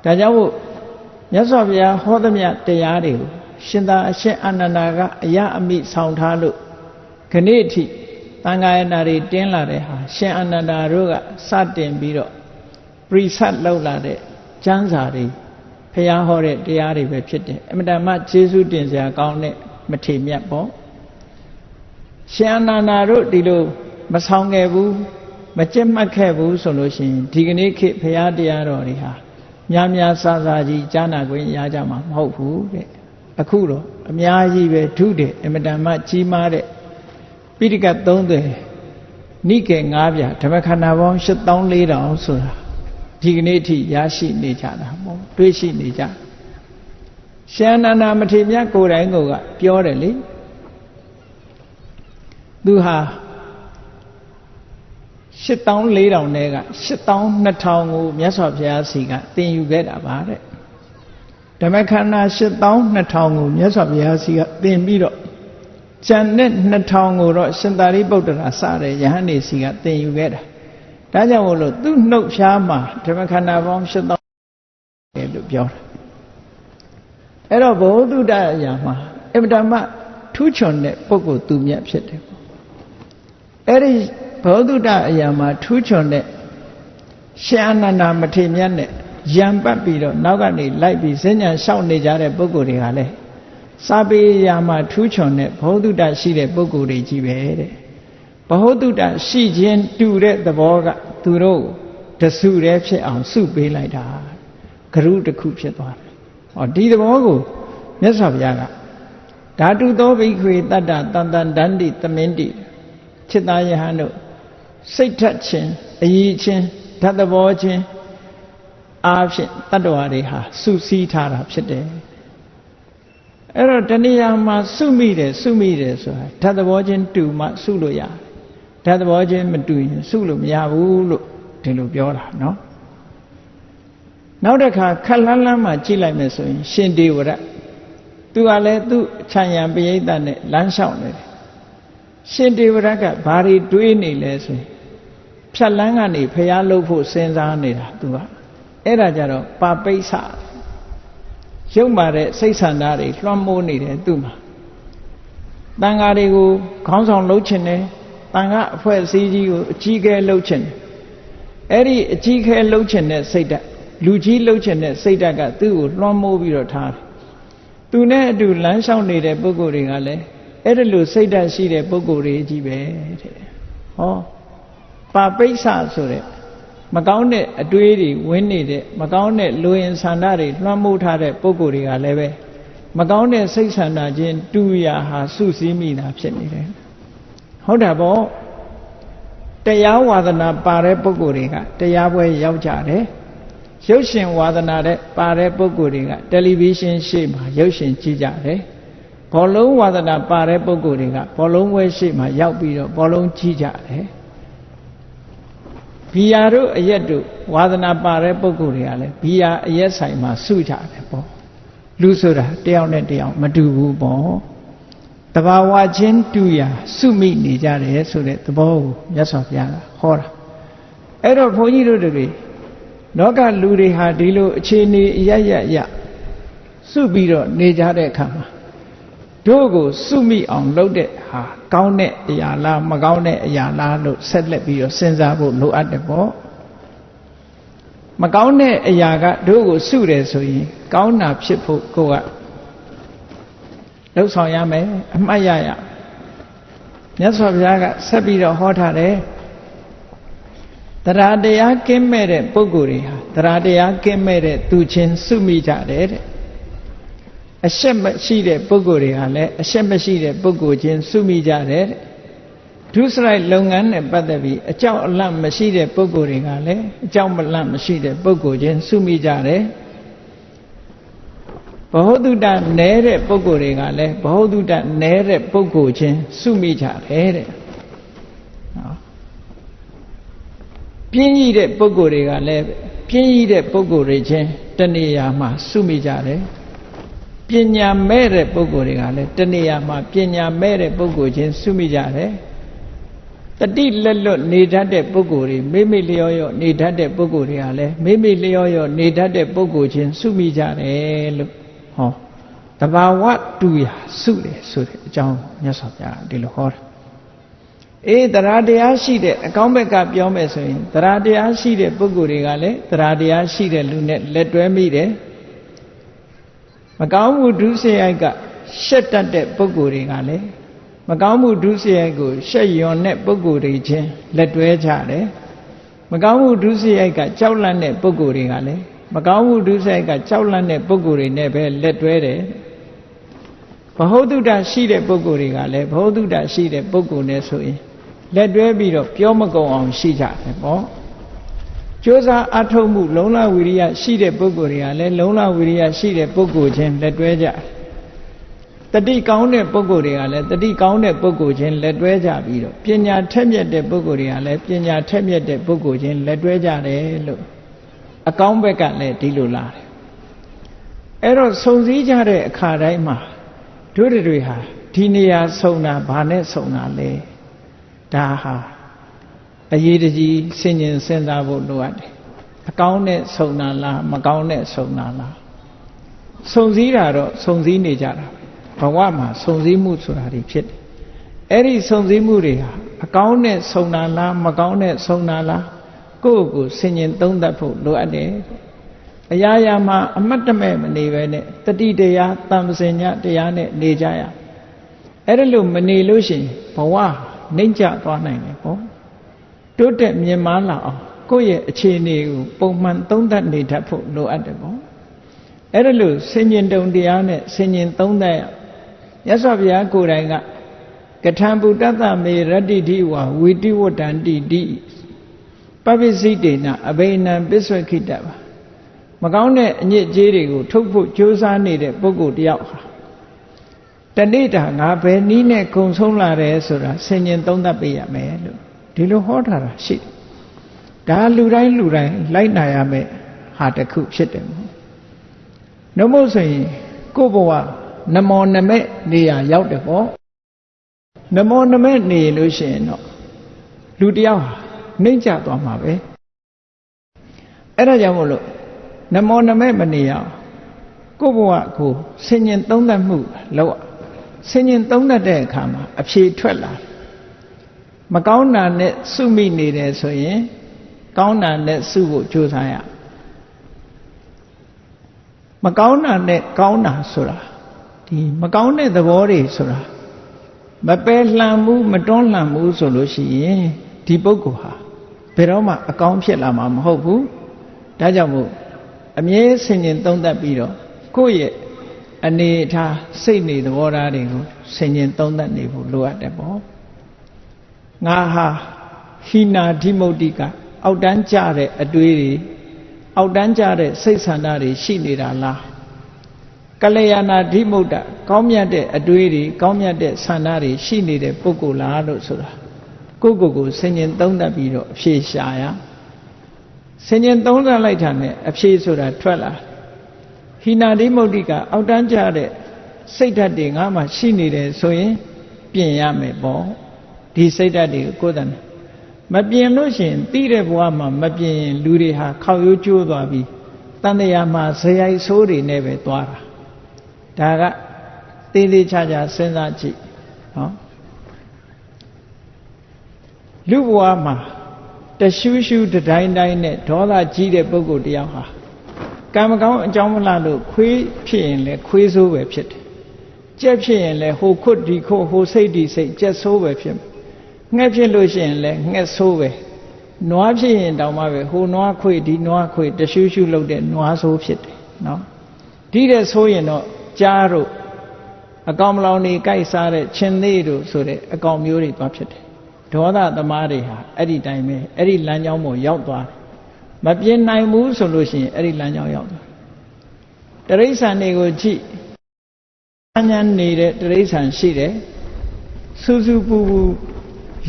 ဒါကြောင့်မို့မြတ်စွာဘုရားဟောသမျှတရားတွေကိုရှင်သာအရှင်အာနန္ဒာကအယအမိဆောင်ထားလို့ခဏိအထိသံဃာယနာတွေတင်းလာတဲ့ဟာရှင်အာနန္ဒာတို့ကစတင်ပြီးတော့ပရိသတ်လောက်လာတဲ့ကျမ်းစာတွေဘုရားဟောတဲ့တရားတွေပဲဖြစ်တယ်အမြဲတမ်းကျေးဇူးတင်စရာကောင်းတဲ့မထေမြတ်ပေါ့ရှင်အာနန္ဒာတို့ဒီလိုမဆောင်ခဲ့ဘူးမကြက်မှတ်ခဲ့ဘူးဆိုလို့ရှိရင်ဒီကနေ့ခေတ်ဘုရားတရားတော်တွေဟာများများဆဆကြီးကြားနာခွင့်ရကြမှာမဟုတ်ဘူးတဲ့အခုတော့အများကြီးပဲထုတဲ့အမြဲတမ်းကြီးမားတဲ့ပိဋကတ်30နိကေ9ပြဓမ္မခန္ဓာပေါင်း8400ဆိုတာဒီကနေ့အထိရရှိနေကြတာပေါ့တွေ့ရှိနေကြရှင်အာနန္ဒာမထေရမြတ်ကိုယ်တိုင်ကပြောတယ်လေသူဟာ8400နဲ့က82,000ကိုမြတ်စွာဘုရားစီကသင်ယူခဲ့တာပါတဲ့ဓမ္မခန္ဓာ82,000ကိုမြတ်စွာဘုရားစီကသင်ပြီးတော့ကျန်တဲ့2000ကိုတော့ရှင်သာရိပုတ္တရာစတဲ့ယဟန်နေစီကသင်ယူခဲ့တာဒါကြောင့်မို့လို့သူ့နှုတ်ဖြားမှာဓမ္မခန္ဓာပေါင်း8000လို့ပြောတာအဲ့တော့ဘုဒ္ဓအရာမှာအမြဲတမ်းထူးချွန်တဲ့ပုဂ္ဂိုလ်သူမြတ်ဖြစ်တယ်အဲ့ဒီဘုဒ္ဓအရာမှာထူးချွန်တဲ့ရှင်အာနန္ဒာမထေရမြတ်နဲ့ရံပတ်ပြီးတော့နောက်ကနေလိုက်ပြီးဈဉ္ဉံလျှောက်နေကြတဲ့ပုဂ္ဂိုလ်တွေကလည်းစာပေအရာမှာထူးချွန်တဲ့ဘုဒ္ဓရှိတဲ့ပုဂ္ဂိုလ်တွေကြီးပဲတဲ့ဘဟုတုတရှိခြင်းတူတဲ့သဘောကသူတို့တစုတည်းဖြစ်အောင်စုပေးလိုက်တာဂရုတစ်ခုဖြစ်သွားတယ်။ဟောဒီသဘောကိုမြတ်စွာဘုရားကဓာတုသောဘိက္ခွေတတ္တတန်တန်ဒန္တိသမင်းတိจิตသားယဟန်တို့စိတ်ထက်ခြင်းအယီခြင်းဓာတ်သဘောခြင်းအားဖြင့်တတ္တဝါတွေဟာစုစည်းထားတာဖြစ်တယ်။အဲ့တော့တဏှာမှာစုမိတယ်ဆိုတာဓာတ်သဘောချင်းတူမှစုလို့ရတယ်ဓာတ်သဘောချင်းမတူရင်စုလို့မရဘူးလို့ဒီလိုပြောတာနော်နောက်တစ်ခါခက်လန်းလန်းမှကြည့်လိုက်မယ်ဆိုရင်ရှင်ဒေဝရသူကလည်းသူ့ခြံရံပရိသတ်နဲ့လမ်းလျှောက်နေတယ်ရှင်ဒေဝရကဘာတွေတွေးနေလဲဆိုရင်ဖြတ်လန်းကနေဖျားလုပ်ဖို့စဉ်းစားနေတာသူကအဲ့ဒါကြတော့ပါပိဿရုပ်မာတဲ့စိတ်ဆန္ဒတွေလွှမ်းမိုးနေတယ်သူ့မှာတန်ဃာတွေကိုခေါင်းဆောင်လုပ်ချင်တယ်တန်ခါအဖွဲ့အစည်းကြီးကိုအကြီးအကဲလှုပ်ချင်တယ်အဲ့ဒီအကြီးအကဲလှုပ်ချင်တဲ့စိတ်ဓာတ်လူကြီးလှုပ်ချင်တဲ့စိတ်ဓာတ်ကသူ့ကိုလွှမ်းမိုးပြီးတော့ထားတယ်သူနဲ့အတူလမ်းလျှောက်နေတဲ့ပုဂ္ဂိုလ်တွေကလည်းအဲ့ဒီလိုစိတ်ဓာတ်ရှိတဲ့ပုဂ္ဂိုလ်တွေကြီးပဲတဲ့ဟောပါပိဿဆိုတဲ့မကောင်းတဲ့အတွေးတွေဝင်နေတဲ့မကောင်းတဲ့လူရင်ဆန္ဒတွေလွှမ်းမိုးထားတဲ့ပုဂ္ဂိုလ်တွေကလည်းပဲမကောင်းတဲ့စိတ်ဆန္ဒချင်းတူရာဟာစုစည်းမိတာဖြစ်နေတယ်ဟုတ်တာပေါ့တရားဝါဒနာပါတဲ့ပုဂ္ဂိုလ်တွေကတရားပွဲရောက်ကြတယ်ရုပ်ရှင်ဝါဒနာတဲ့ပါတဲ့ပုဂ္ဂိုလ်တွေကတယ်လီဗီရှင်းရှေ့မှာရုပ်ရှင်ကြည့်ကြတယ်ဘောလုံးဝါဒနာပါတဲ့ပုဂ္ဂိုလ်တွေကဘောလုံးပွဲရှေ့မှာရောက်ပြီးတော့ဘောလုံးကြည့်ကြတယ်ဘီယာတို့အရက်တို့ဝါဒနာပါတဲ့ပုဂ္ဂိုလ်တွေကလည်းဘီယာအရက်ဆိုင်မှာစုကြတယ်ပေါ့လူဆိုတာတယောက်နဲ့တယောက်မတူဘူးပေါ့တဘာဝချင်းတူရာစုမိနေကြတယ်ဆိုတဲ့သဘောကိုမြတ်စွာဘုရားကဟောတာအဲ့တော့ဘုန်းကြီးတို့တွေလောကလူတွေဟာဒီလိုအခြေအနေအရစုပြီးတော့နေကြတဲ့အခါမှာ တို့ကိုစုမိအောင်လုပ်တဲ့ဟာကောင်းတဲ့အရာလားမကောင်းတဲ့အရာလားလို့ဆက်လက်ပြီးတော့စဉ်းစားဖို့လိုအပ်တယ်ပေါ့မကောင်းတဲ့အရာကတို့ကိုစုတယ်ဆိုရင်ကောင်းတာဖြစ်ဖို့ကိုကလှုပ်ဆောင်ရမယ်အမှတ်ရရမြတ်စွာဘုရားကဆက်ပြီးတော့ဟောထားတယ်တရားတရားကင်းမဲ့တဲ့ပုဂ္ဂိုလ်တွေဟာတရားတရားကင်းမဲ့တဲ့သူချင်းစုမိကြတယ်တဲ့အရှက်မရှိတဲ့ပုဂ္ဂိုလ်တွေဟာလည်းအရှက်မရှိတဲ့ပုဂ္ဂိုလ်ချင်းစုမိကြတယ်ဒုစရိုက်လုပ်ငန်းနဲ့ပတ်သက်ပြီးအကြောက်အလန့်မရှိတဲ့ပုဂ္ဂိုလ်တွေကလည်းအကြောက်မလန့်မရှိတဲ့ပုဂ္ဂိုလ်ချင်းစုမိကြတယ်ဘဟုတုတနဲတဲ့ပုဂ္ဂိုလ်တွေကလည်းဘဟုတုတနဲတဲ့ပုဂ္ဂိုလ်ချင်းစုမိကြတယ်တဲ့နော်ပြင်းကြီးတဲ့ပုဂ္ဂိုလ်တွေကလည်းပြင်းကြီးတဲ့ပုဂ္ဂိုလ်တွေချင်းတဏှာမှာစုမိကြတယ်ပညာမဲ့တဲ့ပုဂ္ဂိုလ်တွေကလည်းတဏှာမှာပညာမဲ့တဲ့ပုဂ္ဂိုလ်ချင်းစုမိကြတယ်တတိလက်လွတ်နေတတ်တဲ့ပုဂ္ဂိုလ်တွေမိမိလျော်ရော့နေတတ်တဲ့ပုဂ္ဂိုလ်တွေကလည်းမိမိလျော်ရော့နေတတ်တဲ့ပုဂ္ဂိုလ်ချင်းစုမိကြတယ်လို့ဟောတဘာဝတူရာစုတယ်ဆိုတဲ့အကြောင်းမြတ်စွာဘုရားဒီလိုဟောတာတရားတရားရှိတဲ့အကောင်းဘက်ကပြောမယ်ဆိုရင်တရားတရားရှိတဲ့ပုဂ္ဂိုလ်တွေကလည်းတရားတရားရှိတဲ့လူနဲ့လက်တွဲမိတယ်မကောင်းမှုဒုစရိုက်ကရှက်တတ်တဲ့ပုဂ္ဂိုလ်တွေကလည်းမကောင်းမှုဒုစရိုက်ကိုရှက်ယွန်တဲ့ပုဂ္ဂိုလ်တွေချင်းလက်တွဲကြတယ်မကောင်းမှုဒုစရိုက်ကကြောက်လန့်တဲ့ပုဂ္ဂိုလ်တွေကလည်းမကောင်းမှုဒုစရိုက်ကကြောက်လန့်တဲ့ပုဂ္ဂိုလ်တွေနဲ့ပဲလက်တွဲတယ်ဘဟုတုတရှိတဲ့ပုဂ္ဂိုလ်တွေကလည်းဘဟုတုတရှိတဲ့ပုဂ္ဂိုလ်နဲ့ဆိုရင်လက်တွဲပြီးတော့ပြောမကုန်အောင်ရှိကြတယ်ပေါ့ကြိုးစားအထောက်မှုလုံလဝိရိယရှိတဲ့ပုဂ္ဂိုလ်တွေကလည်းလုံလဝိရိယရှိတဲ့ပုဂ္ဂိုလ်ချင်းလက်တွဲကြတတိကောင်းတဲ့ပုဂ္ဂိုလ်တွေကလည်းတတိကောင်းတဲ့ပုဂ္ဂိုလ်ချင်းလက်တွဲကြပြီးတော့ပညာထက်မြက်တဲ့ပုဂ္ဂိုလ်တွေကလည်းပညာထက်မြက်တဲ့ပုဂ္ဂိုလ်ချင်းလက်တွဲကြတယ်လို့အကောင်းဘက်ကလည်းဒီလိုလာတယ်အဲ့တော့စုံစည်းကြတဲ့အခါတိုင်းမှာတို့တွေဟာဒီနေရာဆုံတာဘာနဲ့ဆုံတာလဲဒါဟာအရေးတကြီးစဉ်းကျင်စဉ်းစားဖို့လိုအပ်တယ်အကောင်းနဲ့ဆုံတာလားမကောင်းနဲ့ဆုံတာလားစုံစည်းတာတော့စုံစည်းနေကြတာဘဝမှာစုံစည်းမှုဆိုတာတွေဖြစ်တယ်အဲ့ဒီစုံစည်းမှုတွေဟာအကောင်းနဲ့ဆုံတာလားမကောင်းနဲ့ဆုံတာလားကိုယ့်ကိုစဉ်းကျင်သုံးသပ်ဖို့လိုအပ်တယ်အရာရာမှာအမတ်တမဲ့မနေပဲနဲ့တတိတရားတမ္ပစဉ္ညတရားနဲ့နေကြရအဲ့ဒါလို့မနေလို့ရှိရင်ဘဝနှိမ့်ကျသွားနိုင်တယ်ပေါ့တိုးတက်မြင့်မားလာအောင်ကိုယ့်ရဲ့အခြေအနေကိုပုံမှန်သုံးသပ်နေတတ်ဖို့လိုအပ်တယ်ပေါ့အဲ့ဒါလို့ဆင်ញင်တုံတရားနဲ့ဆင်ញင်သုံးသပ်ရမြတ်စွာဘုရားကိုယ်တိုင်ကကထံဗုဒ္ဓတမေရတ္တိတိဝါဝီတိဝတ္တန္တိတိပပ္ပစိတေနအဘိနံပစ္ဆွခိတပါမကောင်းတဲ့အညစ်အကြေးတွေကိုထုတ်ဖို့ကြိုးစားနေတဲ့ပုဂ္ဂိုလ်တယောက်ဟာတနေ့တာငါဘယ်နည်းနဲ့ကုံဆုံးလာတယ်ဆိုတာဆင်ញင်သုံးသပ်ပေးရမယ်လို့ဒီလိုဟောထားတာရှိတယ်ဒါလူတိုင်းလိုက်နာရမယ်ဟာတစ်ခုဖြစ်တယ်မို့နှမို့ဆိုရင်ကိုယ့်ဘဝနမောနမဲ့နေရာရောက်တယ်ပေါ့နမောနမဲ့နေလို့ရှိရင်တော့လူတယောက်ဟာနှိမ့်ကျသွားမှာပဲအဲ့ဒါကြောင့်မို့လို့နမောနမဲ့မနေရအောင်ကိုယ့်ဘဝကိုဆင်ញင်သုံးသပ်မှုလောက်ဆင်ញင်သုံးသပ်တဲ့အခါမှာအဖြေထွက်လာမကောင်းတာနဲ့စုမိနေတယ်ဆိုရင်ကောင်းတာနဲ့စုဖို့ကြိုးစားရမကောင်းတာနဲ့ကောင်းတာဆိုတာဒီမကောင်းတဲ့သဘောတွေဆိုတာမပယ်လှန်မှုမတွန်းလှန်မှုဆိုလို့ရှိရင်ဒီပုဂ္ဂိုလ်ဟာဘယ်တော့မှအကောင်းဖြစ်လာမှာမဟုတ်ဘူးဒါကြောင့်မို့အမြဲဆင်ញင်သုံးသပ်ပြီးတော့ကိုယ့်ရဲ့အနေထားစိတ်နေသဘောထားတွေကိုဆင်ញင်သုံးသပ်နေဖို့လိုအပ်တယ်ပေါ့ငါဟာဟိနာဓိမုတ်တိကအောက်တန်းကြတဲ့အတွေးတွေအောက်တန်းကြတဲ့စိတ်ဆန္ဒတွေရှိနေတာလားကလျာဏဓိမုတ်တကောင်းမြတ်တဲ့အတွေးတွေကောင်းမြတ်တဲ့ဆန္ဒတွေရှိနေတဲ့ပုဂ္ဂိုလ်လားလို့ဆိုတာကိုယ့်ကိုယ်ဆင်ញင်သုံးသပ်ပြီးတော့အဖြေရှာရဆင်ញင်သုံးသပ်လိုက်တာနဲ့အဖြေဆိုတာထွက်လာဟိနာဓိမုတ်တိကအောက်တန်းကြတဲ့စိတ်ဓာတ်တွေငါမှရှိနေတယ်ဆိုရင်ပြင်ရမယ်ပေါ့ဒီစိတ်ဓာတ်တွေကိုယ်တိုင်မပြင်လို့ရှိရင်သိတဲ့ဘဝမှာမပြင်ရင်လူတွေဟာခောက်ရိုးကျိုးသွားပြီးတန်တရားမှာဇယိုက်ဆိုးတွေနဲ့ပဲသွားတာဒါက သေးသေးချာချာစဉ်းစားကြည့်နော်လူဘဝမှာတရှူးရှူးတတိုင်းတိုင်းနဲ့ဒေါသကြီးတဲ့ပုဂ္ဂိုလ်တယောက်ဟာကံမကောင်းအကြောင်းမလှလို့ခွေးဖြစ်ရင်လည်းခွေးဆိုးပဲဖြစ်တယ်ကြက်ဖြစ်ရင်လည်းဟိုခွတ်ဒီခွတ်ဟိုစိတ်ဒီစိတ်ကြက်ဆိုးပဲဖြစ်ငှက်ဖြစ်လို့ရှိရင်လည်းငှက်ဆိုးပဲနွားဖြစ်ရင်တောင်မှပဲဟိုနွားခွေဒီနွားခွေတရှူးရှူးလုပ်တဲ့နွားဆိုးဖြစ်တယ်နော်ဒီတဲ့ဆိုရင်တော့ကြားတို့အကောင်မလောင်နေကြိုက်စားတဲ့ချင်းသေးတို့ဆိုတဲ့အကောင်မျိုးတွေသွားဖြစ်တယ်ဒေါသသမားတွေဟာအဲ့ဒီတိုင်းပဲအဲ့ဒီလမ်းကြောင်းပေါ်ရောက်သွားတယ်မပြင်းနိုင်ဘူးဆိုလို့ရှိရင်အဲ့ဒီလမ်းကြောင်းရောက်သွားတရိษံတွေကိုကြည့်ဉာဏ်နေတဲ့တရိษံရှိတယ်စူးစူးပူပူ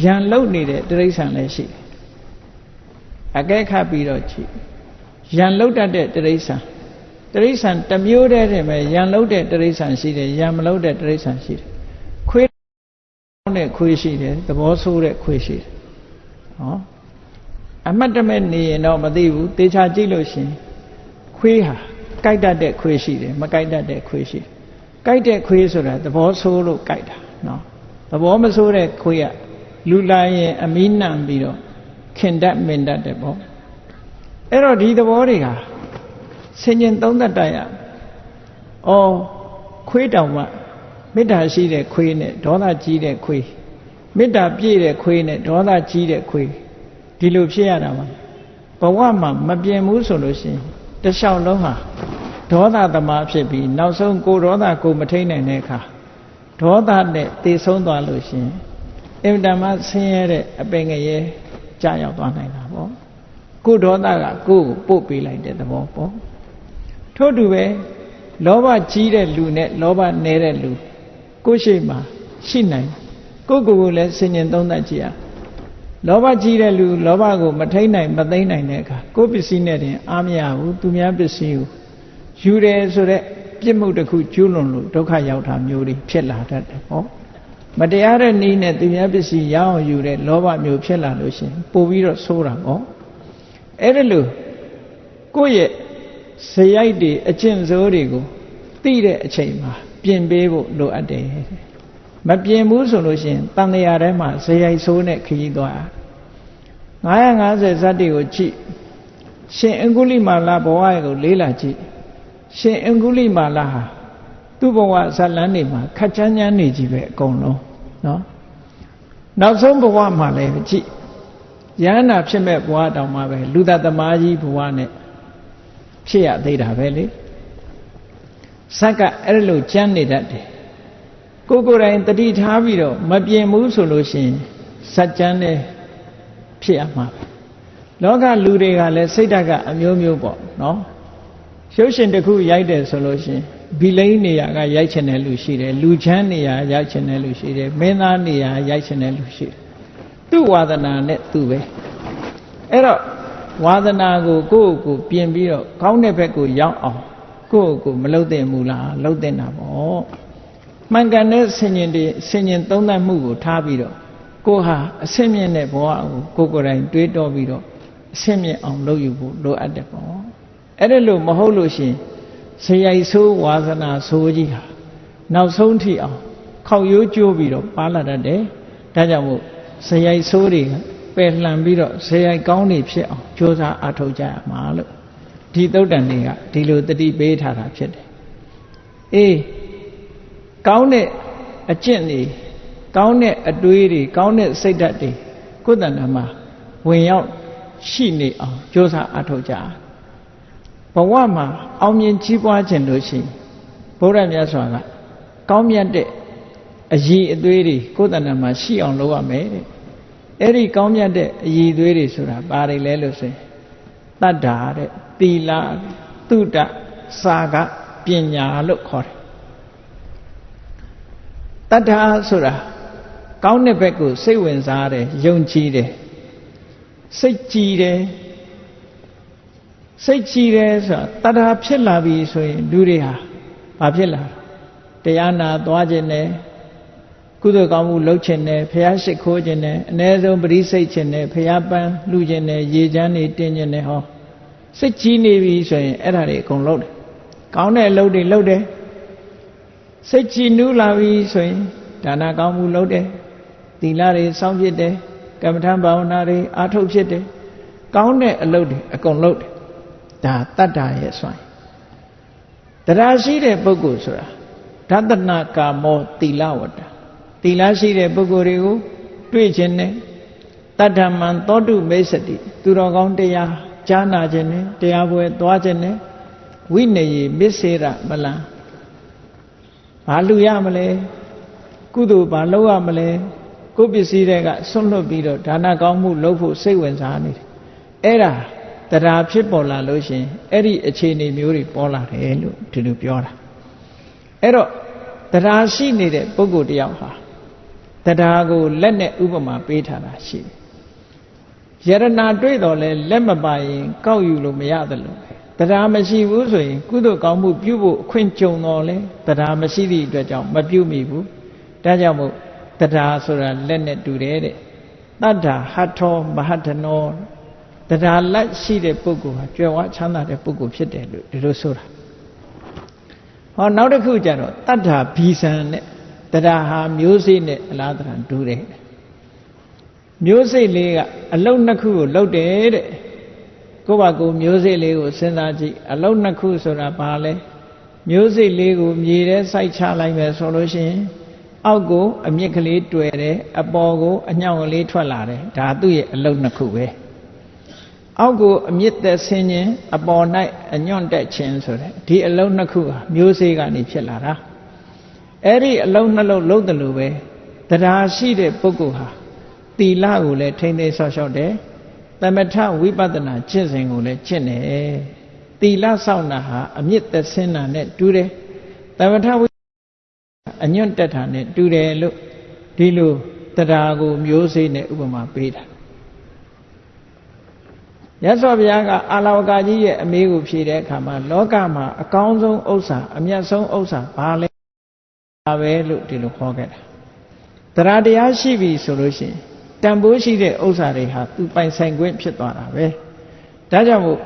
ရန်လုံနေတဲ့တရိษံလည်းရှိတယ်အကဲခတ်ပြီးတော့ကြည့်ရန်လုံတတ်တဲ့တရိษံတစ်မျိုးတည်းတည်းပဲရန်လုံတဲ့တရိษံရှိတယ်ရန်မလုံတဲ့တရိษံရှိတယ်ခွေးနဲ့ခွေးရှိတယ်သဘောဆိုးတဲ့ခွေးရှိတယ်ဟောအမှတ်တမဲ့နေရင်တော့မသိဘူးသေချာကြည့်လို့ရှိရင်ခွေးဟာကြိုက်တတ်တဲ့ခွေးရှိတယ်မကြိုက်တတ်တဲ့ခွေးရှိတယ်ကြိုက်တဲ့ခွေးဆိုတာသဘောဆိုးလို့ကြိုက်တာနော်သဘောမဆိုးတဲ့ခွေးကလူလာရင်အမီးနှံပြီးတော့ခင်တတ်မင်တတ်တယ်ပေါ့အဲ့တော့ဒီသဘောတွေကဆင်ញင်သုံးသပ်တတ်ရခွေးတောင်မှမေတ္တာရှိတဲ့ခွေးနဲ့ဒေါသကြီးတဲ့ခွေးမေတ္တာပြည့်တဲ့ခွေးနဲ့ဒေါသကြီးတဲ့ခွေးဒီလိုဖြစ်ရတာပါဘဝမှာမပြင်းဘူးဆိုလို့ရှိရင်တလျှောက်လုံးဟာဒေါသသမားဖြစ်ပြီးနောက်ဆုံးကိုဒေါသကိုမထိန်နိုင်တဲ့အခါဒေါသနဲ့သေဆုံးသွားလို့ရှိရင်အင်တမဆင်းရဲတဲ့အပင်ငရဲကြာရောက်သွားနိုင်တာပေါ့ကိုဒေါသကကိုယ်ကိုပို့ပေးလိုက်တဲ့သဘောပေါ့ထို့တူပဲလောဘကြီးတဲ့လူနဲ့လောဘနည်းတဲ့လူကိုယ်ရှိမှရှိနိုင်ကိုယ့်ကိုယ်ကိုလည်းဆင်ញင်သုံးသပ်ကြည့်ရလောဘကြီးတဲ့လူလောဘကိုမထိန်နိုင်မသိမ့်နိုင်တဲ့အခါကိုယ်ပစ္စည်းနဲ့တင်အားမရဘူးသူများပစ္စည်းကိုယူတယ်ဆိုတဲ့ပြစ်မှုတစ်ခုကျူးလွန်လို့ဒုက္ခရောက်တာမျိုးတွေဖြစ်လာတတ်တယ်ပေါ့မတရားတဲ့နည်းနဲ့သူများပစ္စည်းရအောင်ယူတဲ့လောဘမျိုးဖြစ်လာလို့ရှိရင်ပို့ပြီးတော့ဆိုးတာပေါ့အဲ့ဒါလို့ကိုယ့်ရဲ့ဇယိုက်တွေအကျင့်စိုးတွေကိုသိတဲ့အချိန်မှာပြင်ပေးဖို့လိုအပ်တယ်မပြင်ဘူးဆိုလို့ရှိရင်တန်လျာထဲမှာဇယိုက်ဆိုးနဲ့ခရီးသွား950ဇတ်တွေကိုကြည့်ရှင်အင်္ဂုလိမာလဘဝကိုလေးလာကြည့်ရှင်အင်္ဂုလိမာလဟာသူ့ဘဝဇတ်လန်းနေမှာခက်ချမ်းချမ်းနေကြည့်ပဲအကုန်လုံးနော်နောက်ဆုံးဘဝမှာလည်းကြည့်ယန္နာဖြစ်မဲ့ဘဝတောင်မှပဲလူသားသမားကြီးဘဝနဲ့ဖြစ်ရသေးတာပဲလေဇက်ကအဲ့လိုကြမ်းနေတတ်တယ်ကိုယ်တိုင်တတိထားပြီးတော့မပြင်းဘူးဆိုလို့ရှိရင်ဇက်ကြမ်းနဲ့ဖြစ်ရမှာပဲလောကလူတွေကလည်းစိတ်ဓာတ်ကအမျိုးမျိုးပေါ့နော်ရုပ်ရှင်တစ်ခုရိုက်တယ်ဆိုလို့ရှိရင်ဘီလိန်နေရာကရိုက်ချင်တဲ့လူရှိတယ်လူချမ်းနေရာရိုက်ချင်တဲ့လူရှိတယ်မင်းသားနေရာရိုက်ချင်တဲ့လူရှိတယ်သူ့ဝါဒနာနဲ့သူ့ပဲအဲ့တော့ဝါဒနာကိုကိုယ့်ကိုပြင်ပြီးတော့ကောင်းတဲ့ဘက်ကိုရောက်အောင်ကိုယ့်ကိုမလှုပ်သင့်ဘူးလားလှုပ်သင့်တာပေါ့မှန်ကန်တဲ့ဆင်ញင်သုံးသပ်မှုကိုထားပြီးတော့ကိုယ်ဟာအဆင့်မြင့်တဲ့ဘဝကိုကိုယ်တိုင်တွေးတောပြီးတော့အဆင့်မြင့်အောင်လုပ်ယူဖို့လိုအပ်တယ်ပေါ့အဲ့ဒါလို့မဟုတ်လို့ရှိရင်ဇယိုက်ဆိုးဝါသနာဆိုးကြီးဟာနောက်ဆုံးထိအောင်ခောက်ရိုးကျိုးပြီးတော့ပါလာတတ်တယ်ဒါကြောင့်မို့ဇယိုက်ဆိုးတွေပယ်လှန်ပြီးတော့ဇယိုက်ကောင်းတွေဖြစ်အောင်ကြိုးစားအားထုတ်ကြရမှာလို့ဒီသုတ်တန်တွေကဒီလိုတတိပေးထားတာဖြစ်တယ်အေးကောင်းတဲ့အကျင့်တွေကောင်းတဲ့အတွေးတွေကောင်းတဲ့စိတ်ဓာတ်တွေကိုယ်တဏ္ဍာမှာဝင်ရောက်ရှိနေအောင်ကြိုးစားအားထုတ်ကြဘဝမှာအောင်မြင်ကြီးပွားခြင်းလို့ရှိရင်ဘုရားမြတ်စွာကကောင်းမြတ်တဲ့အရည်အသွေးတွေကိုယ်တဏ္ဍာမှာရှိအောင်လုပ်ရမယ်တဲ့အဲ့ဒီကောင်းမြတ်တဲ့အရည်အသွေးတွေဆိုတာဘာတွေလဲလို့ဆိုရင်တတ္တာတဲ့သီလသုတ္တစာကပညာလို့ခေါ်တယ်တတ္ထာဆိုတာကောင်းတဲ့ဘက်ကိုစိတ်ဝင်စားတယ်ယုံကြည်တယ်စိတ်ကြည်တယ်ဆိုတာတတ္ထာဖြစ်လာပြီဆိုရင်လူတွေဟာဘာဖြစ်လာတရားနာသွားခြင်းနဲ့ကုသိုလ်ကောင်းမှုလုပ်ခြင်းနဲ့ဘုရားရှိခိုးခြင်းနဲ့အ ਨੇ ဆုံးပရိစိတ်ခြင်းနဲ့ဘုရားပန်းလှူခြင်းနဲ့ရေချမ်းနေတင်းခြင်းနဲ့ဟောစိတ်ကြီးနေပြီဆိုရင်အဲ့ဒါတွေအကုန်လုပ်တယ်ကောင်းတဲ့အလုပ်တွေလုပ်တယ် စိတ်ကြည်နူးလာပြီဆိုရင်ဒါနကောင်းမှုလုပ်တယ်သီလတွေစောင့်ဖြစ်တယ်ကမ္မထဘာဝနာတွေအားထုတ်ဖြစ်တယ်ကောင်းတဲ့အလုပ်တွေအကုန်လုပ်တယ်ဒါတတ္တာရဲ့စွမ်းတရားရှိတဲ့ပုဂ္ဂိုလ်ဆိုတာဓတနာကာမောသီလဝတ္တသီလရှိတဲ့ပုဂ္ဂိုလ်တွေကိုတွေ့ခြင်းနဲ့တတ္ထမံသောတုမိတ်စတိသူတော်ကောင်းတရားကြားနာခြင်းနဲ့တရားပွဲသွားခြင်းနဲ့ဝိနည်းမစ္စေရမလံဘာလူရမလဲကုသိုလ်ဘာလုပ်ရမလဲကိုယ်ပစ္စည်းတွေကဆွန့်လွတ်ပြီးတော့ဒါနကောင်းမှုလုပ်ဖို့စိတ်ဝင်စားနေတယ်အဲ့ဒါတရားဖြစ်ပေါ်လာလို့ရှင်အဲ့ဒီအခြေအနေမျိုးတွေပေါ်လာတယ်လို့ဒီလိုပြောတာအဲ့တော့တရားရှိနေတဲ့ပုဂ္ဂိုလ်တယောက်ဟာတရားကိုလက်နဲ့ဥပမာပေးထားတာရှိတယ်ယရနာတွေ့တော်လဲလက်မပါရင်ကောက်ယူလို့မရတယ်လို့တရားမရှိဘူးဆိုရင်ကုသိုလ်ကောင်းမှုပြုဖို့အခွင့်ကြုံတော်လဲတရားမရှိသည့်အတွက်ကြောင့်မပြုမိဘူးဒါကြောင့်မို့တရားဆိုတာလက်နဲ့တူတယ်တဲ့တတ္ထာဟတ်ထောမဟတ္ထနောတရားလက်ရှိတဲ့ပုဂ္ဂိုလ်ဟာကြွယ်ဝချမ်းသာတဲ့ပုဂ္ဂိုလ်ဖြစ်တယ်လို့ဒီလိုဆိုတာဟောနောက်တစ်ခုကျတော့တတ္ထာဘီဇံနဲ့တရားဟာမျိုးစေ့နဲ့အလားတန်တူတယ်မျိုးစေ့လေးကအလုံးနှစ်ခုကိုလှုပ်တယ်တဲ့ကိုယ့်ဘာကိုမျိုးစေ့လေးကိုစဉ်းစားကြည့်အလုံးနှစ်ခုဆိုတာဘာလဲမျိုးစေ့လေးကိုမြေထဲစိုက်ချလိုက်မယ်ဆိုလို့ရှိရင်အောက်ကိုအမြင့်ကလေးတွေ့တယ်အပေါ်ကိုအညောင်ကလေးထွက်လာတယ်ဒါသူ့ရဲ့အလုံးနှစ်ခုပဲအောက်ကိုအမြင့်သက်ဆင်းခြင်းအပေါ်၌အညွန့်တက်ခြင်းဆိုတဲ့ဒီအလုံးနှစ်ခုဟာမျိုးစေ့ကနေဖြစ်လာတာအဲ့ဒီအလုံးနှလုံးလုံးတယ်လို့ပဲတရားရှိတဲ့ပုဂ္ဂိုလ်ဟာသီလကိုလည်းထိမ့်သိမ်းဆောက်ရှောက်တယ်သမထဝိပဿနာကျင့်စဉ်ကိုလည်းကျင့်တယ်သီလစောင့်တာဟာအမြင့်သက်ဆင်းတာနဲ့တူတယ်သမထဝိအညွန့်တက်တာနဲ့တူတယ်လို့ဒီလိုတရားကိုမျိုးစေ့နဲ့ဥပမာပေးတာမြတ်စွာဘုရားကအာလဝကကြီးရဲ့အမေးကိုဖြေတဲ့အခါမှာလောကမှာအကောင်းဆုံးဥစ္စာအမြတ်ဆုံးဥစ္စာဘာလဲဒါပဲလို့ဒီလိုခေါ်ခဲ့တာတရားတရားရှိပြီဆိုလို့ရှိရင်တန်ဖိုးရှိတဲ့ဥစ္စာတွေဟာသူပိုင်ဆိုင်ခွင့်ဖြစ်သွားတာပဲဒါကြောင့်မို့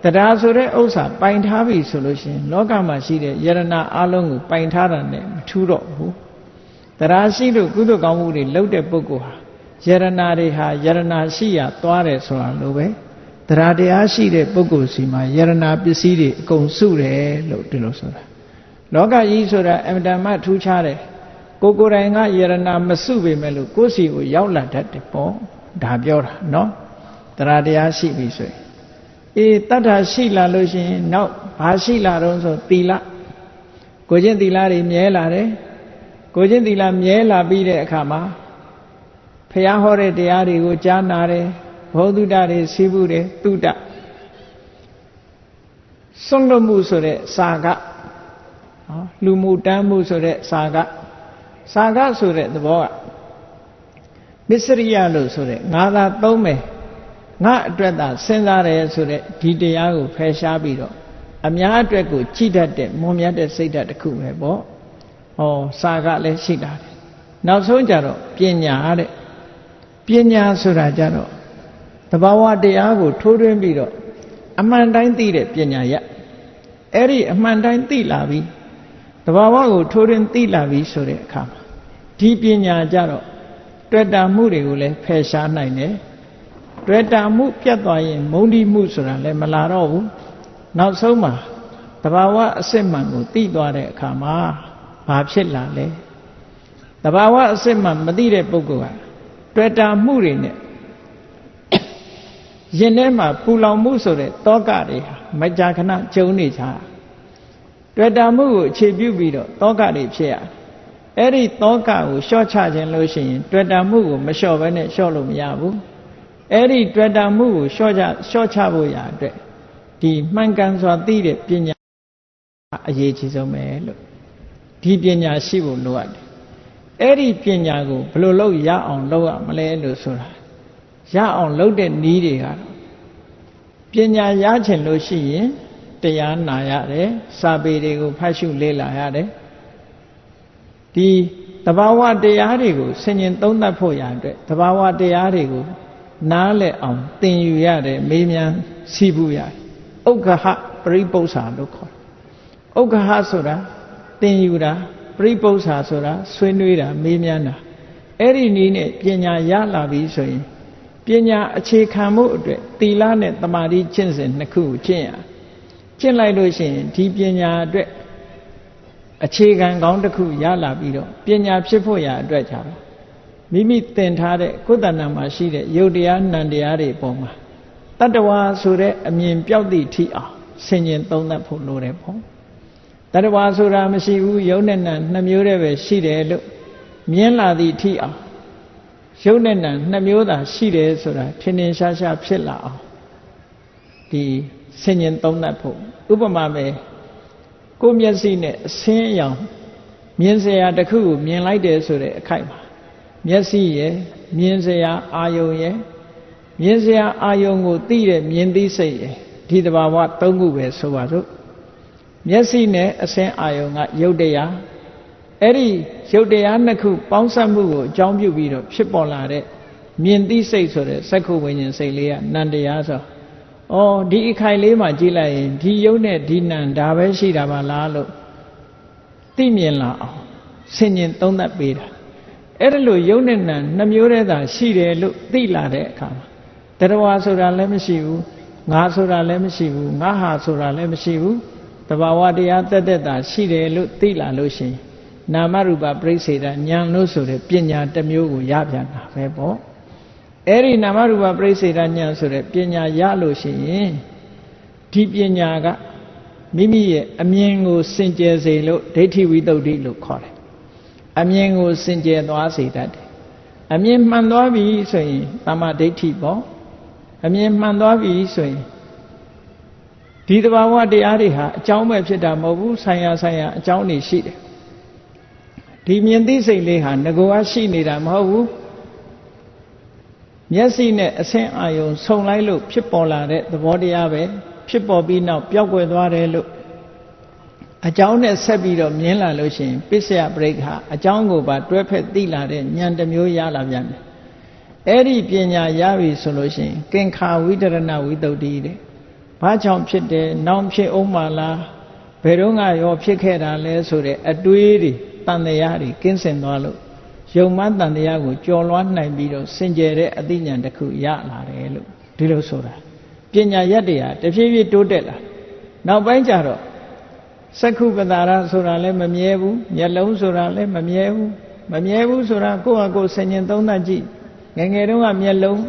တရားဆိုတဲ့ဥစ္စာပိုင်ထားပြီဆိုလို့ရှိရင်လောကမှာရှိတဲ့ယရနာအလုံးကိုပိုင်ထားတာနဲ့မထူးတော့ဘူးတရားရှိလို့ကုသိုလ်ကောင်းမှုတွေလုပ်တဲ့ပုဂ္ဂိုလ်ဟာယရနာတွေဟာယရနာရှိရာသွားတယ်ဆိုတာလိုပဲတရားတရားရှိတဲ့ပုဂ္ဂိုလ်စီမှာယရနာပစ္စည်းတွေအကုန်စုတယ်လို့ဒီလိုဆိုတာလောကကြီးဆိုတာအမြဲတမ်းထူးခြားတယ်ကိုယ်တိုင်ကယရနာမစုပေမဲ့လို့ကိုယ်စီကိုရောက်လာတတ်တယ်ပေါ့ဒါပြောတာနော်တရားတရားရှိပြီဆိုရင်တတ္ထာရှိလာလို့ရှိရင်နောက်ဘာရှိလာတော့ဆိုသီလကိုချင်းသီလတွေမြဲလာတယ်ကိုချင်းသီလမြဲလာပြီးတဲ့အခါမှာဖះဟောတဲ့တရားတွေကိုကြားနာတယ်ဘောဓုတတွေစီးဘူးတယ်တုတစွန့်လွတ်မှုဆိုတဲ့စာကလူမှုတမ်းမှုဆိုတဲ့စာကဆိုတဲ့သဘောကမစ္စရိယလို့ဆိုတဲ့ငါသာသုံးမယ်ငါအတွက်သာစဉ်းစားတယ်ဆိုတဲ့ဒီတရားကိုဖယ်ရှားပြီးတော့အများအတွက်ကိုကြည်တတ်တဲ့မွန်မြတ်တဲ့စိတ်ဓာတ်တစ်ခုပဲပေါ့ဟောစာကလည်းရှိလာတယ်နောက်ဆုံးကြတော့ပညာတဲ့ပညာဆိုတာကြတော့တဘာဝတရားကိုထိုးထွင်းပြီးတော့အမှန်တိုင်းသိတဲ့ပညာရအဲ့ဒီအမှန်တိုင်းသိလာပြီတဘာဝကိုထိုးထွင်းသိလာပြီဆိုတဲ့အခါမှာဒီပညာကြတော့တွေ့တာမှုတွေကိုလည်းဖယ်ရှားနိုင်တယ်တွေ့တာမှုပြတ်သွားရင်မုန်းတိမှုဆိုတာလည်းမလာတော့ဘူးနောက်ဆုံးမှာတဘာဝအစစ်မှန်ကိုသိသွားတဲ့အခါမှာဘာဖြစ်လာလဲတဘာဝအစစ်မှန်မသိတဲ့ပုဂ္ဂိုလ်ကတွေ့တာမှုတွေနဲ့ရင်ထဲမှာပူလောင်မှုဆိုတဲ့တောကတွေဟာမကြာခဏကျုံနေကြတွေ့တာမှုကိုအခြေပြုပြီးတော့တောကတွေဖြစ်ရတယ်အဲ့ဒီတောကကိုလျှော့ချခြင်းလို့ရှိရင်တွေ့တာမှုကိုမလျှော့ဘဲနဲ့လျှော့လို့မရဘူးအဲ့ဒီတွေ့တာမှုကိုလျှော့ချဖို့ရအတွက်ဒီမှန်ကန်စွာသိတဲ့ပညာအရေးကြီးဆုံးပဲလို့ဒီပညာရှိဖို့လိုအပ်တယ်အဲ့ဒီပညာကိုဘယ်လိုလုပ်ရအောင်လုပ်ရမလဲလို့ဆိုတာရအောင်လုပ်တဲ့နည်းတွေကတော့ပညာရချင်လို့ရှိရင်တရားနာရတယ်စာပေတွေကိုဖတ်ရှုလေ့လာရတယ်ဒီတဘာဝတရားတွေကိုဆင်ញင်သုံးသပ်ဖို့ရအတွက်တဘာဝတရားတွေကိုနားလည်အောင်သင်ယူရတယ်မေးမြန်းစီးပူးရတယ်ဥက္ကဟပရိပု္ပ္ပာလို့ခေါ်တယ်ဥက္ကဟဆိုတာသင်ယူတာ ပရိပု္ပ္ပာဆိုတာဆွေးနွေးတာမေးမြန်းတာအဲ့ဒီနည်းနဲ့ပညာရလာပြီဆိုရင်ပညာအခြေခံမှုအတွက်သီလနဲ့သမာဓိကျင့်စဉ်နှစ်ခုကိုကျင့်ရကျင့်လိုက်လို့ရှိရင်ဒီပညာအတွက်အခြေခံကောင်းတစ်ခုရလာပြီးတော့ပညာဖြစ်ဖို့ရအတွက်ကြတော့မိမိသင်ထားတဲ့ကိုယ်တဏ္ဍာမှာရှိတဲ့ယုတ်တရားနံတရားတွေပေါ်မှာတတ္တဝါဆိုတဲ့အမြင်ပြောက်သည့်ထိအောင်ဆင်ញင်သုံးသပ်ဖို့လိုတယ်ပေါ့တတ္တဝါဆိုတာမရှိဘူးယုတ်နဲ့နံနှစ်မျိုးတည်းပဲရှိတယ်လို့မြင်လာသည့်ထိအောင်ယုတ်နဲ့နံနှစ်မျိုးသာရှိတယ်ဆိုတာထင်ထင်ရှားရှားဖြစ်လာအောင်ဒီဆင်ញင်သုံးသပ်ဖို့ဥပမာပဲကိုယ်မျက်စိနဲ့အဆင်းအရောင်မြင်စရာတစ်ခုကိုမြင်လိုက်တယ်ဆိုတဲ့အခိုက်မှာမျက်စိရဲ့မြင်စရာအာယုံရဲ့မြင်စရာအာယုံကိုသိတဲ့မြင်သိစိတ်ရဲ့ဒီတဘာဝသုံးခုပဲဆိုပါစို့မျက်စိနဲ့အဆင်းအာယုံကယုတ်တရားအဲ့ဒီယုတ်တရားနှစ်ခုပေါင်းစပ်မှုကိုအကြောင်းပြုပြီးတော့ဖြစ်ပေါ်လာတဲ့မြင်သိစိတ်ဆိုတဲ့စက္ခုဝိညာဉ်စိတ်လေးကနံတရားဆိုဒီအခိုက်လေးမှာကြည့်လိုက်ရင်ဒီယုတ်နဲ့ဒီနံဒါပဲရှိတာပါလားလို့သိမြင်လာအောင်ဆင်ញင်သုံးသပ်ပေးတာအဲ့ဒါလို့ယုတ်နဲ့နံနှစ်မျိုးတည်းသာရှိတယ်လို့သိလာတဲ့အခါမှာတတဝါဆိုတာလည်းမရှိဘူးငါဆိုတာလည်းမရှိဘူးငါဟာဆိုတာလည်းမရှိဘူးတဘာဝတရားတက်တက်တာရှိတယ်လို့သိလာလို့ရှိရင်နာမရူပပရိစ္ဆေဒဉာဏ်လို့ဆိုတဲ့ပညာတစ်မျိုးကိုရပြန်တာပဲပေါ့အဲ့ဒီနာမရူပပရိစ္ဆေဒဉာဏ်ဆိုတဲ့ပညာရလို့ရှိရင်ဒီပညာကမိမိရဲ့အမြင်ကိုစင်ကြယ်စေလို့ဒိဋ္ဌိဝိတ္တုလို့ခေါ်တယ်အမြင်ကိုစင်ကြယ်သွားစေတတ်တယ်အမြင်မှန်သွားပြီဆိုရင်သမ္မာဒိဋ္ဌိပေါ့အမြင်မှန်သွားပြီဆိုရင်ဒီတဘာဝတရားတွေဟာအကြောင်းပဲဖြစ်တာမဟုတ်ဘူးဆိုင်ရာအကြောင်းတွေရှိတယ်ဒီမြင်သိစိတ်လေးဟာငကောရှိနေတာမဟုတ်ဘူးမျက်စိနဲ့အဆင်းအာယုံဆုံလိုက်လို့ဖြစ်ပေါ်လာတဲ့သဘောတရားပဲဖြစ်ပေါ်ပြီးနောက်ပျောက်ကွယ်သွားတယ်လို့အကြောင်းနဲ့ဆက်ပြီးတော့မြင်လာလို့ရှိရင်ပစ္စယပရိက္ခအကြောင်းကိုပါတွဲဖက်သိလာတဲ့ဉာဏ်တစ်မျိုးရလာပြန်တယ်အဲ့ဒီပညာရပြီဆိုလို့ရှိရင်ကင်္ခာဝိတရဏဝိတ္တုတဲ့ဘာကြောင့်ဖြစ်တယ်နောက်ဖြစ်အောင်မလားဘယ်တော့ရောဖြစ်ခဲ့တာလဲဆိုတဲ့အတွေးတွေတန်တရားတွေကင်းစင်သွားလို့ယုံမှန်တန်တရားကိုကြော်လွှမ်းနိုင်ပြီးတော့စင်ကြယ်တဲ့အသိဉာဏ်တစ်ခုရလာတယ်လို့ဒီလိုဆိုတာပညာရက်တရားတဖြည်းဖြည်းတိုးတက်လာနောက်ပိုင်းကျတော့စက္ခုပတာရဆိုတာလည်းမမြဲဘူးမျက်လုံးဆိုတာလည်းမမြဲဘူးဆိုတာကိုယ့်ဟာကိုယ်ဆင်ញင်သုံးသပ်ကြည့်ငယ်ငယ်တုန်းကမျက်လုံး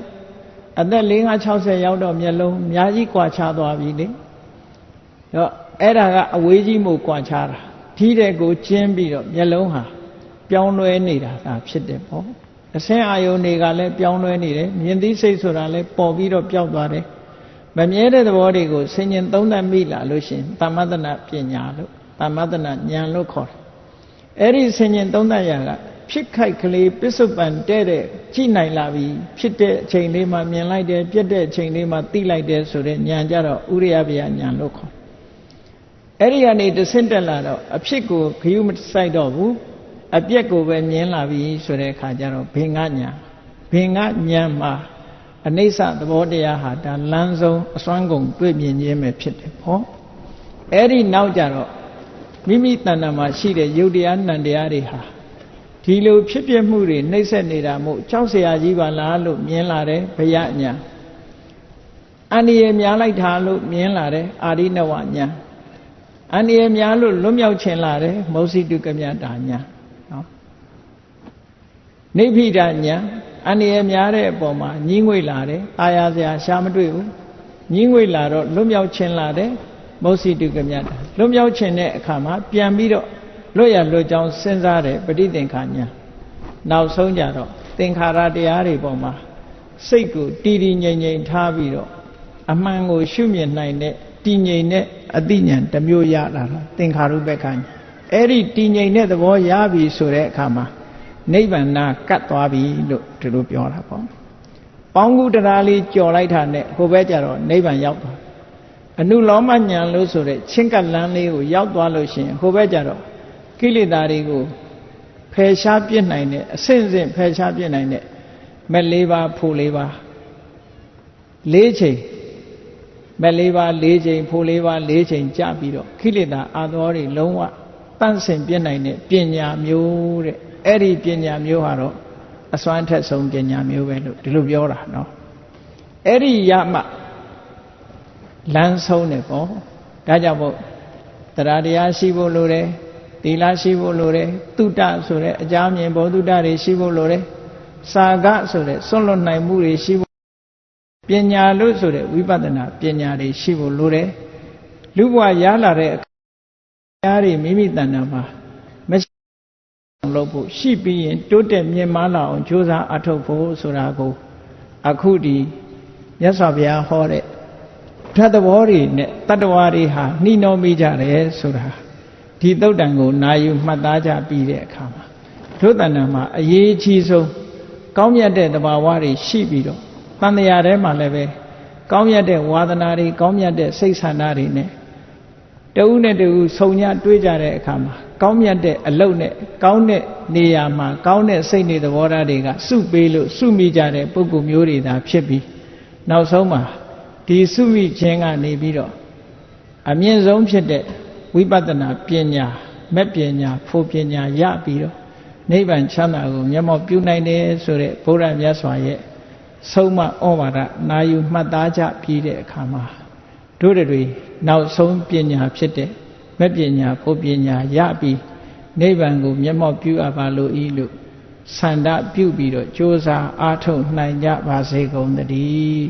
အသက်50-60ရောက်တော့မျက်လုံးအများကြီးကွာခြားသွားပြီလေတော့အဲ့ဒါကအဝေးကြီးမို့ကွာခြားတာထီးတဲ့ကိုကျင်းပြီးတော့မျက်လုံးဟာပြောင်းလဲနေတာဒါဖြစ်တယ်ပေါ့အဆင်းအာယုန်တွေကလည်းပြောင်းလဲနေတယ်မြင်သိစိတ်ဆိုတာလည်းပေါ်ပြီးတော့ပျောက်သွားတယ်မမြဲတဲ့သဘောတွေကိုဆင်ញင်သုံးသပ်မိလာလို့ရှိရင်သမ္မတနာပညာလို့သမ္မတနာဉာဏ်လို့ခေါ်တယ်အဲ့ဒီဆင်ញင်သုံးသပ်ရကဖြစ်ခိုက်ကလေးပစ္စုပန်တဲ့ကြည့်နိုင်လာပြီဖြစ်တဲ့အချိန်လေးမှမြင်လိုက်တယ်ပြတ်တဲ့အချိန်လေးမှသိလိုက်တယ်ဆိုတဲ့ဉာဏ်ကြတော့ဥရိယဗျာဉာဏ်လို့ခေါ်အဲ့ဒီကနေတဆင့်တက်လာတော့အဖြစ်ကိုခရုမစိုက်တော့ဘူးအပြက်ကိုပဲမြင်လာပြီဆိုတဲ့အခါကျတော့ဘေင္ကဉာဏ်မှာအနိစ္စသဘောတရားဟာဒါလမ်းဆုံးအစွမ်းကုန်တွေ့မြင်ခြင်းပဲဖြစ်တယ်ပေါ့အဲ့ဒီနောက်ကျတော့မိမိတဏ္ဍာမှာရှိတဲ့ယုတ်တရားနံတရားတွေဟာဒီလိုဖြစ်ပြမှုတွေနှိမ့်ဆက်နေတာမို့ကြောက်เสียကြီးပါလားလို့မြင်လာတယ်ဘယညာအန္တရာယ်များလိုက်တာလို့မြင်လာတယ်အာရိနဝညာအန္တရာယ်များလို့လွတ်မြောက်ခြင်းလာတယ်မောစိတုကမြတာညာနော်နိဗ္ဗိဒညာအန္တရာယ်များတဲ့အပေါ်မှာညှင်းငွေလာတယ်အာရစရာရှားမတွေ့ဘူးညှင်းငွေလာတော့လွတ်မြောက်ခြင်းလာတယ်မောစိတုကမြတာလွတ်မြောက်ခြင်းတဲ့အခါမှာပြန်ပြီးတော့လွတ်ရလွတ်ကြောင်းစဉ်းစားတယ်ပဋိသင်္ခာညာနောက်ဆုံးကြတော့သင်္ခါရတရားတွေပေါ်မှာစိတ်ကိုတည်တည်ငြိမ်ငြိမ်ထားပြီးတော့အမှန်ကိုရှုမြင်နိုင်တဲ့တည်ငြိမ်တဲ့အသိဉာဏ်တစ်မျိုးရလာတာသင်္ခါရုပ္ပခာညာအဲ့ဒီတည်ငြိမ်တဲ့သဘောရပြီဆိုတဲ့အခါမှာနိဗ္ဗာန်ကတ်သွားပြီလို့ဒီလိုပြောတာပေါ့ပေါင်းကူတရားလေးကြော်လိုက်တာနဲ့ဟိုဘက်ကျတော့နိဗ္ဗာန်ရောက်သွားအနုလောမဉာဏ်လို့ဆိုတဲ့ချင်းကပ်လန်းလေးကိုရောက်သွားလို့ရှိရင်ဟိုဘက်ကျတော့ကိလေသာတွေကိုဖယ်ရှားပြစ်နိုင်တဲ့အဆင့်ဆင့်ဖယ်ရှားပြစ်နိုင်တဲ့မက်၄ပါးဖို့၄ပါး၄ချိန်မက်၄ပါး၄ချိန်ဖို့၄ပါး၄ချိန်ကြပြီးတော့ကိလေသာအာသောတွေလုံးဝ တန့်စင်ပြနိုင်တဲ့ပညာမျိုးတဲ့အဲ့ဒီပညာမျိုးဟာတော့အစွမ်းထက်ဆုံးပညာမျိုးပဲလို့ဒီလိုပြောတာနော်အဲ့ဒီရမှလမ်းဆုံးတယ်ပေါ့ဒါကြောင့်မို့တရားတရားရှိဖို့လိုတယ်သီလရှိဖို့လိုတယ်တုတ္တဆိုတဲ့အကြမြင်ဘောတုတ္တတွေရှိဖို့လိုတယ်စာကဆိုတဲ့စွန့်လွတ်နိုင်မှုတွေရှိဖို့ပညာလို့ဆိုတဲ့ဝိပဿနာပညာတွေရှိဖို့လိုတယ်လူဘဝရလာတဲ့အခါတွေမိမိတဏ္ဍာမှာမရှိလို့ဖို့ရှိပြီးရင်တိုးတက်မြင့်မားလာအောင်ကြိုးစားအထောက်ဖို့ဆိုတာကိုအခုဒီမြတ်စွာဘုရားဟောတဲ့ဓာတ်သဘောတွေနဲ့တတ္တဝါတွေဟာနှီးနှောမိကြတယ်ဆိုတာဒီသုတ်တံကိုနာယူမှတ်သားကြပြီးတဲ့အခါမှာတို့တဏ္ဍာမှာအရေးကြီးဆုံးကောင်းမြတ်တဲ့သဘာဝတွေရှိပြီးတော့တန်တရားထဲမှာလည်းပဲကောင်းမြတ်တဲ့ဝါဒနာတွေကောင်းမြတ်တဲ့စိတ်ဆန္ဒတွေနဲ့တဦးနဲ့တဦးဆုံညတွေးကြတဲ့အခါမှာကောင်းမြတ်တဲ့အလုပ်နဲ့ကောင်းတဲ့နေရာမှာကောင်းတဲ့စိတ်နေသဘောထားတွေကစုပေးလို့စုမိကြတဲ့ပုဂ္ဂိုလ်မျိုးတွေသာဖြစ်ပြီးနောက်ဆုံးမှာဒီစုမိခြင်းကနေပြီးတော့အမြင့်ဆုံးဖြစ်တဲ့ဝိပဿနာပညာမဲ့ပညာဖို့ပညာရပြီးတော့နိဗ္ဗာန်ချမ်းသာကိုမျက်မှောက်ပြုနိုင်တယ်ဆိုတဲ့ဘုရားမြတ်စွာရဲ့ဆုံးမဩဝါဒနာယူမှတ်သားကြပြီးတဲ့အခါမှာတို့တွေနောက်ဆုံးပညာဖြစ်တဲ့မဲ့ပညာဖို့ပညာရပြီးနိဗ္ဗာန်ကိုမျက်မှောက်ပြုအပ်ပါလို့ဤလို့ဆန္ဒပြုပြီးတော့ကြိုးစားအားထုတ်နိုင်ကြပါစေကုန်သတည်း